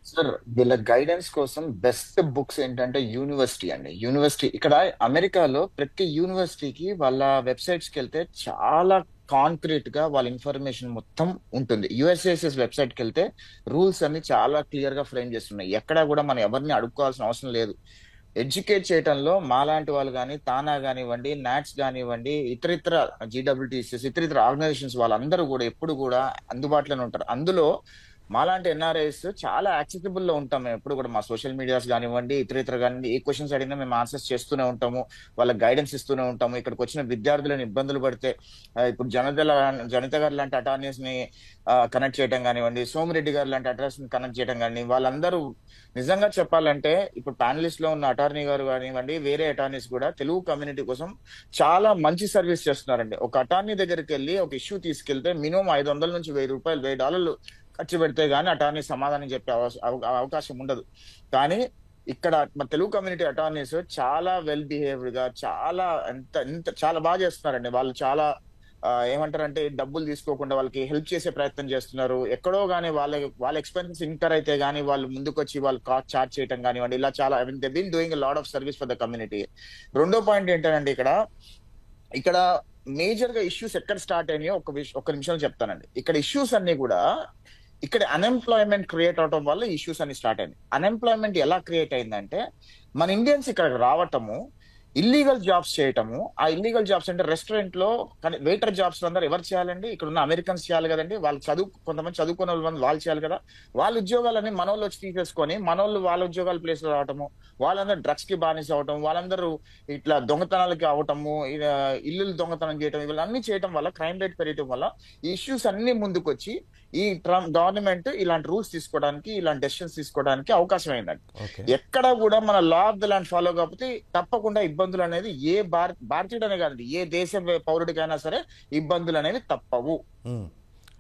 సార్ వీళ్ళ గైడెన్స్ కోసం బెస్ట్ బుక్స్ ఏంటంటే యూనివర్సిటీ ఇక్కడ అమెరికాలో ప్రతి యూనివర్సిటీకి వాళ్ళ వెబ్సైట్స్ కి వెళ్తే చాలా కాంక్రీట్ గా వాళ్ళ ఇన్ఫర్మేషన్ మొత్తం ఉంటుంది. యుఎస్ఎస్ఎస్ వెబ్సైట్ కి వెళ్తే రూల్స్ అన్ని చాలా క్లియర్ గా ఫ్రేమ్ చేస్తున్నాయి. ఎక్కడా కూడా మనం ఎవరిని అడుక్కోవాల్సిన అవసరం లేదు. ఎడ్యుకేట్ చేయడంలో మాలాంటి వాళ్ళు కానీ తానా కానివ్వండి, నాట్స్ కానివ్వండి, ఇతరితర GWTCs ఇతరితర ఆర్గనైజేషన్స్ వాళ్ళందరూ కూడా ఎప్పుడు కూడా అందుబాటులోనే ఉంటారు. అందులో మాలాంటి ఎన్ఆర్ఐస్ చాలా యాక్సెసిబుల్ లో ఉంటాం. మేము ఎప్పుడు కూడా మా సోషల్ మీడియాస్ కానివ్వండి, ఇతర కానివ్వండి, ఏ క్వశ్చన్స్ అడిగినా మేము ఆన్సర్స్ చేస్తూనే ఉంటాము, వాళ్ళకి గైడెన్స్ ఇస్తూనే ఉంటాము. ఇక్కడికి వచ్చిన విద్యార్థులను ఇబ్బందులు పడితే ఇప్పుడు జనిత గారు లాంటి అటార్నీస్ ని కనెక్ట్ చేయడం కానివ్వండి, సోమిరెడ్డి గారు లాంటి అటార్నీస్ ని కనెక్ట్ చేయడం కానివ్వండి, వాళ్ళందరూ నిజంగా చెప్పాలంటే ఇప్పుడు ప్యానలిస్ట్ లో ఉన్న అటార్నీ గారు కానివ్వండి, వేరే అటార్నీస్ కూడా తెలుగు కమ్యూనిటీ కోసం చాలా మంచి సర్వీస్ చేస్తున్నారండి. ఒక అటార్నీ దగ్గరికి వెళ్ళి ఒక ఇష్యూ తీసుకెళ్తే మినిమం $500 నుంచి $1000 ఖర్చు పెడితే గానీ అటార్నీ సమాధానం చెప్పే అవకాశం ఉండదు. కానీ ఇక్కడ మన తెలుగు కమ్యూనిటీ అటార్నీస్ చాలా వెల్ బిహేవ్డ్ గా చాలా బాగా చేస్తున్నారండి. వాళ్ళు చాలా ఏమంటారంటే డబ్బులు తీసుకోకుండా వాళ్ళకి హెల్ప్ చేసే ప్రయత్నం చేస్తున్నారు. ఎక్కడో గానీ వాళ్ళ ఎక్స్పెన్సెస్ ఇంకర్ అయితే గానీ వాళ్ళు ముందుకు వచ్చి వాళ్ళు కాస్ట్ చార్జ్ చేయడం కానివ్వండి, ఇలా చాలా they been doing lot of service for the community. రెండో పాయింట్ ఏంటంటే ఇక్కడ మేజర్ గా ఇష్యూస్ ఎక్కడ స్టార్ట్ అయినాయో ఒక నిమిషంలో చెప్తానండి. ఇక్కడ ఇష్యూస్ అన్ని కూడా ఇక్కడ అన్ఎంప్లాయ్మెంట్ క్రియేట్ అవడం వల్ల ఇష్యూస్ అన్ని స్టార్ట్ అయింది. అన్ఎంప్లాయ్మెంట్ ఎలా క్రియేట్ అయిందంటే మన ఇండియన్స్ ఇక్కడ రావటము, ఇల్లీగల్ జాబ్స్ చేయటము. ఆ ఇల్లీగల్ జాబ్స్ అంటే రెస్టారెంట్ లో వెయిటర్ జాబ్స్ అందరూ ఎవరు చేయాలండి? ఇక్కడ ఉన్న అమెరికన్స్ చేయాలి కదండి. కొంతమంది చదువుకున్న వాళ్ళు చేయాలి కదా. వాళ్ళ ఉద్యోగాలని మనోళ్ళు వచ్చి తీసేసుకొని మనోళ్ళు వాళ్ళ ఉద్యోగాల ప్లేస్ లో రావటము, వాళ్ళందరూ డ్రగ్స్ కి బానిస అవటం, వాళ్ళందరూ ఇట్లా దొంగతనాలకి అవటము, ఇల్లు దొంగతనం చేయటం, ఇవన్నీ చేయటం వల్ల క్రైమ్ రేట్ పెరగటం వల్ల ఈ ఇష్యూస్ అన్ని ముందుకు వచ్చి ఈ గవర్నమెంట్ ఇలాంటి రూల్స్ తీసుకోవడానికి, ఇలాంటి డెసిషన్స్ తీసుకోవడానికి అవకాశం అయిందండి. ఎక్కడ కూడా మన law of the land follow కాకపోతే తప్పకుండా ఇబ్బందులు అనేది ఏ భారతీయుడనే కాదండి, ఏ దేశ పౌరుడికైనా సరే ఇబ్బందులు అనేవి తప్పవు.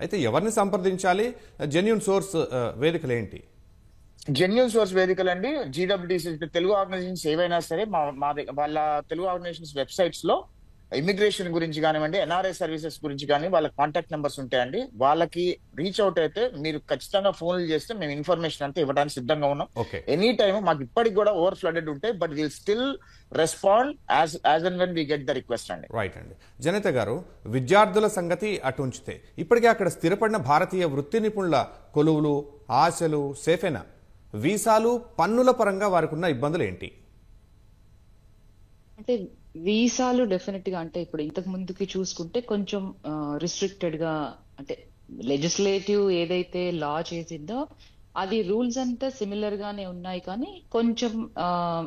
అయితే ఎవరిని సంప్రదించాలి? జెన్యూన్ సోర్స్ వేదికలు ఏంటి? జెన్యూన్ సోర్స్ వేదికలు అండి GWTC తెలుగు ఆర్గనైజేషన్స్ ఏవైనా సరే వాళ్ళ తెలుగు ఆర్గనైజేషన్స్ వెబ్సైట్స్ లో ఇమిగ్రేషన్ గురించి కానివ్వండి, ఎన్ఆర్ఐ సర్వీసెస్ గురించి కానీ వాళ్ళ కాంటాక్ట్ నెంబర్స్ ఉంటాయండి. వాళ్ళకి రీచ్ అవుట్ అయితే మీరు ఖచ్చితంగా ఫోన్లు చేస్తే మేము ఇన్ఫర్మేషన్ అంతా ఇవ్వడానికి సిద్ధంగా ఉన్నాం. ఓకే, ఎనీ టైమ్ మాకు ఇప్పటికి కూడా ఓవర్ ఫ్లడెడ్ ఉంటాయి, but will still respond as and when we get the request అండి. రైట్ అండి. జనిత గారు, విద్యార్థుల సంగతి అటు ఉంచితే ఇప్పటికే అక్కడ స్థిరపడిన భారతీయ వృత్తి నిపుణుల కొలువులు, ఆశలు సేఫేనా? వీసాలు, పన్నుల పరంగా వారికి ఉన్న ఇబ్బందులు ఏంటి? అంటే వీసాలు డెఫినెట్ గా అంటే ఇప్పుడు ఇంతకు ముందుకి చూసుకుంటే కొంచెం రిస్ట్రిక్టెడ్ గా, అంటే లెజిస్లేటివ్ ఏదైతే లా చేసిందో అది రూల్స్ అంతా సిమిలర్ గానే ఉన్నాయి, కానీ కొంచెం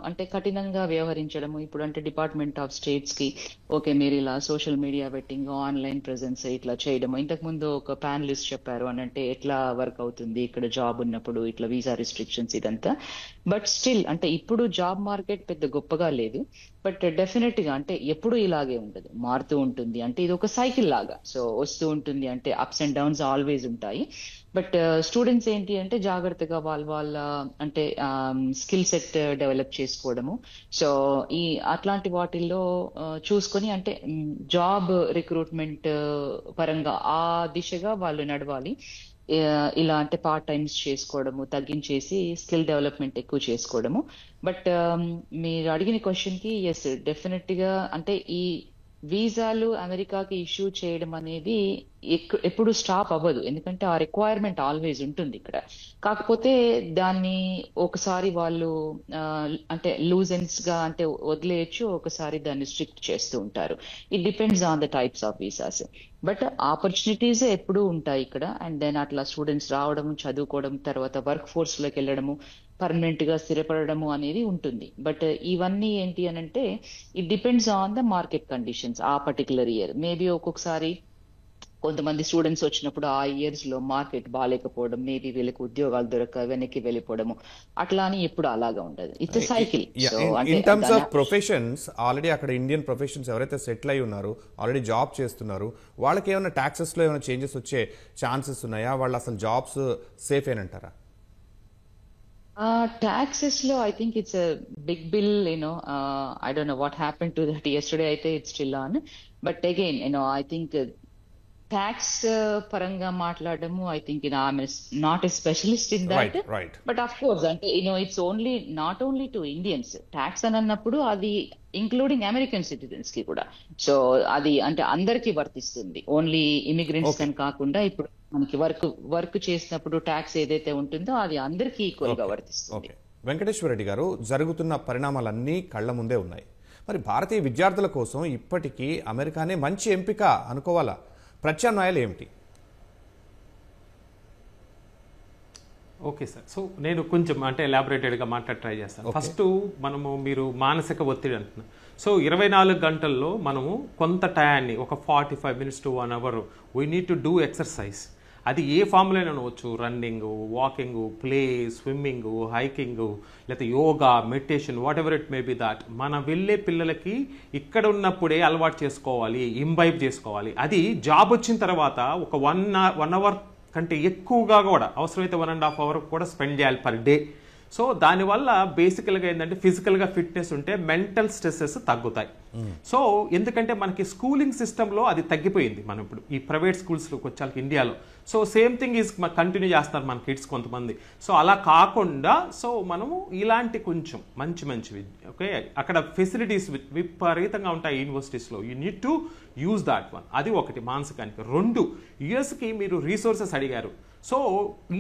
అంటే కఠినంగా వ్యవహరించడము. ఇప్పుడు అంటే డిపార్ట్మెంట్ ఆఫ్ స్టేట్స్ కి ఓకే మీరు ఇలా social media betting, online presence ఇట్లా చేయడము. ఇంతకు ముందు ఒక ప్యానలిస్ట్ చెప్పారు అని అంటే ఎట్లా వర్క్ అవుతుంది ఇక్కడ జాబ్ ఉన్నప్పుడు ఇట్లా వీసా రిస్ట్రిక్షన్స్ ఇదంతా. బట్ స్టిల్ అంటే ఇప్పుడు జాబ్ మార్కెట్ పెద్ద గొప్పగా లేదు, బట్ డెఫినెట్ గా అంటే ఎప్పుడు ఇలాగే ఉండదు, మారుతూ ఉంటుంది. అంటే ఇది ఒక సైకిల్ లాగా, సో వస్తూ ఉంటుంది. అంటే అప్స్ అండ్ డౌన్స్ ఆల్వేస్ ఉంటాయి. బట్ స్టూడెంట్స్ ఏంటి అంటే జాగ్రత్తగా వాళ్ళ అంటే స్కిల్ సెట్ డెవలప్ చేసుకోవడము. సో ఈ అట్లాంటి వాటిల్లో చూసుకొని అంటే జాబ్ రిక్రూట్మెంట్ పరంగా ఆ దిశగా వాళ్ళు నడవాలి. ఇలా అంటే పార్ట్ టైమ్స్ చేసుకోవడము తగ్గించేసి స్కిల్ డెవలప్మెంట్ ఎక్కువ చేసుకోవడము. బట్ మీరు అడిగిన క్వశ్చన్ కి ఎస్ డెఫినెట్ గా అంటే ఈ వీసాలు అమెరికాకి ఇష్యూ చేయడం అనేది ఎప్పుడు స్టాప్ అవ్వదు, ఎందుకంటే ఆ రిక్వైర్మెంట్ ఆల్వేస్ ఉంటుంది ఇక్కడ. కాకపోతే దాన్ని ఒకసారి వాళ్ళు అంటే లూజెన్స్ గా అంటే వదిలేయచ్చు, ఒకసారి దాన్ని స్ట్రిక్ట్ చేస్తూ ఉంటారు. It depends on the types of visas. But opportunities ఎప్పుడూ ఉంటాయి ఇక్కడ. అండ్ దెన్ అట్లా స్టూడెంట్స్ రావడం, చదువుకోవడం, తర్వాత వర్క్ ఫోర్స్ లోకి వెళ్ళడము, పర్మనెంట్ గా స్థిరపడము అనేది ఉంటుంది. బట్ ఇవన్నీ ఏంటి అని అంటే it depends on the market conditions ఆ పర్టికులర్ ఇయర్. మేబీ ఒక్కొక్కసారి కొంతమంది స్టూడెంట్స్ వచ్చినప్పుడు ఆ ఇయర్స్ లో మార్కెట్ బాగాలేకపోవడం, మేబీ వీళ్ళకి ఉద్యోగాలు దొరక వెనక్కి వెళ్ళిపోవడము, అట్లా అని ఎప్పుడు అలాగా ఉండదు. It's cycle. In terms of professions, already అక్కడ ఇండియన్ ప్రొఫెషన్స్ ఎవరైతే సెటిల్ అయి ఉన్నారు, ఆల్రెడీ జాబ్ చేస్తున్నారు, వాళ్ళకి ఏమైనా ట్యాక్సెస్ లో ఏమైనా చేంజెస్ వచ్చే ఛాన్సెస్ ఉన్నాయా? వాళ్ళు అసలు జాబ్స్ సేఫ్ ఏనంటారా? Taxes law, I think it's a big bill, I don't know what happened to that yesterday. I think it's still on. But again, I think tax paranga maatladadamu, I think, I'm not a specialist in that. Right. But of course, it's only not only to Indians. Tax anannappudu adi including American citizens ki kuda. So adi ante andarki vartistundi. Only immigrants kan kaakunda ippudu మనకి work చేసినప్పుడు tax ఏదైతే ఉంటుందో అది అందరికీ equal గా వర్తిస్తుంది. వెంకటేశ్వర రెడ్డి గారు, జరుగుతున్న పరిణామాలన్నీ కళ్ల ముందే ఉన్నాయి. మరి భారతీయ విద్యార్థుల కోసం ఇప్పటికీ అమెరికానే మంచి ఎంపిక అనుకోవాలా? ప్రత్యామ్నాయాలు ఏమిటి? ఓకే సార్, సో నేను కొంచెం అంటే ఎలాబొరేటెడ్గా ట్రై చేస్తాను. ఫస్ట్ మీరు మానసిక ఒత్తిడి అంటున్నారు. సో 24 గంటల్లో మనము కొంత టయాన్ని, ఒక 45 minutes to 1 hour we need to do exercise. అది ఏ ఫామ్లో అనవచ్చు, running, walking, play, swimming, hiking, లేకపోతే yoga, meditation, whatever it may be that మనం వెళ్ళే పిల్లలకి ఇక్కడ ఉన్నప్పుడే అలవాటు చేసుకోవాలి, ఇంబైబ్ చేసుకోవాలి. అది జాబ్ వచ్చిన తర్వాత ఒక 1 hour కంటే ఎక్కువగా కూడా, అవసరమైతే 1.5 hour కూడా స్పెండ్ చేయాలి పర్ డే. సో దానివల్ల బేసికల్గా ఏంటంటే ఫిజికల్గా ఫిట్నెస్ ఉంటే మెంటల్ స్ట్రెస్సెస్ తగ్గుతాయి. సో ఎందుకంటే మనకి స్కూలింగ్ సిస్టంలో అది తగ్గిపోయింది. మనం ఇప్పుడు ఈ ప్రైవేట్ స్కూల్స్లోకి వచ్చాక ఇండియాలో so same thing is continue చేస్తారు మన కిడ్స్ కొంతమంది. సో అలా కాకుండా సో మనము ఇలాంటి కొంచెం మంచివి ఓకే అక్కడ ఫెసిలిటీస్ విపరీతంగా ఉంటాయి యూనివర్సిటీస్లో. You need to use that one. అది ఒకటి మానసికానికి. 2 యుఎస్కి మీరు రీసోర్సెస్ అడిగారు. So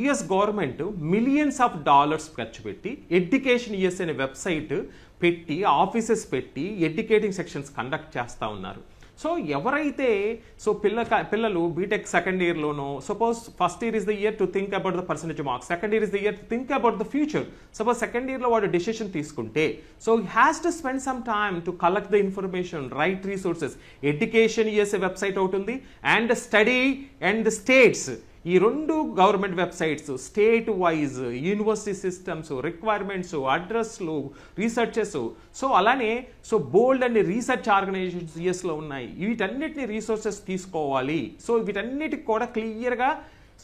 US government millions of dollars ఖర్చు పెట్టి ఎడ్యుకేషన్ యుఎస్ అనే వెబ్సైట్ పెట్టి, ఆఫీసెస్ పెట్టి ఎడ్యుకేటింగ్ సెక్షన్స్ కండక్ట్ చేస్తూ ఉన్నారు. సో ఎవరైతే పిల్లలు బీటెక్ సెకండ్ ఇయర్లోనో, suppose first year is the year to think about the percentage marks, second year is the year to think about the future. Suppose second ఇయర్లో వాడు decision తీసుకుంటే so he has to spend some time to collect the information, right resources. Education USA website అవుతుంది, and study and the states, ఈ 2 government websites, state wise university systems, requirements, అడ్రస్లు, researches, so అలానే so bold and research organizations యుఎస్లో ఉన్నాయి. వీటన్నిటిని resources తీసుకోవాలి. So వీటన్నిటికి కూడా క్లియర్గా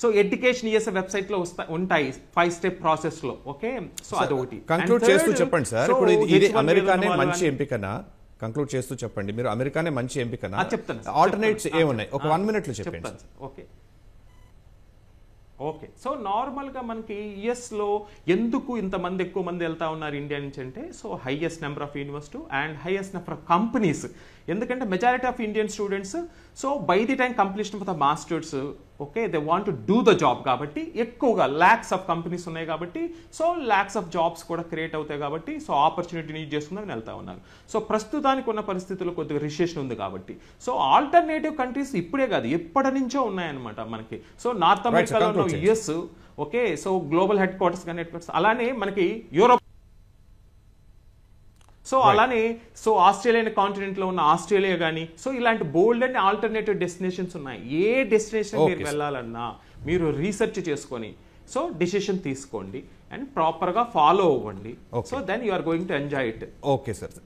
సో ఎడ్యుకేషన్ యుఎస్ఏ వెబ్సైట్లో ఉంటాయి 5-step ప్రాసెస్లో. ఓకే, సో అదొకటి. కంక్లూడ్ చేస్తూ చెప్పండి సార్. ఇప్పుడు ఇది అమెరికానే మంచి ఎంపికనా? కంక్లూడ్ చేస్తూ చెప్పండి. మీరు అమెరికానే మంచి ఎంపికనా? చెప్తాను సార్, ఆల్టర్నేట్స్ చెప్తాను. ఏమున్నాయి? ఒక 1 minute లో చెప్పండి. చెప్తాను సార్. ఓకే సో నార్మల్గా మనకి యుఎస్లో ఎందుకు ఇంతమంది ఎక్కువ మంది వెళ్తా ఉన్నారు ఇండియా నుంచి అంటే, so highest number of university and highest number of companies. ఎందుకంటే majority of Indian students so by the time completion of the masters okay they want to do the job కాబట్టి ఎక్కువగా ల్యాక్స్ ఆఫ్ కంపెనీస్ ఉన్నాయి కాబట్టి so lakhs of jobs కూడా create అవుతాయి కాబట్టి so ఆపర్చునిటీని use చేసుకుందాం వెళ్తా ఉన్నారు. సో ప్రస్తుతానికి ఉన్న పరిస్థితుల్లో కొద్దిగా రిసెషన్ ఉంది కాబట్టి సో ఆల్టర్నేటివ్ కంట్రీస్ ఇప్పుడే కాదు ఎప్పటి నుంచో ఉన్నాయన్నమాట మనకి. సో నార్త్ అమెరికాలో ఉన్న US okay so global head quarters కానీ అలానే మనకి యూరోప్ సో అలానే సో ఆస్ట్రేలియన్ కాంటినెంట్ లో ఉన్న ఆస్ట్రేలియా కానీ సో ఇలాంటి బోల్డ్ అండ్ ఆల్టర్నేటివ్ డెస్టినేషన్స్ ఉన్నాయి. ఏ డెస్టినేషన్ మీరు వెళ్ళాలన్నా మీరు రీసెర్చ్ చేసుకొని సో డిసిషన్ తీసుకోండి అండ్ ప్రాపర్ గా ఫాలో అవ్వండి. So then you are going to enjoy it. Okay sir,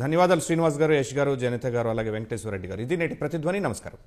ధన్యవాదాలు శ్రీనివాస్ గారు, యశ్ గారు, జనిత గారు, అలాగే వెంకటేశ్వర రెడ్డి గారు. ఇది నేటి ప్రతిధ్వని. నమస్కారం.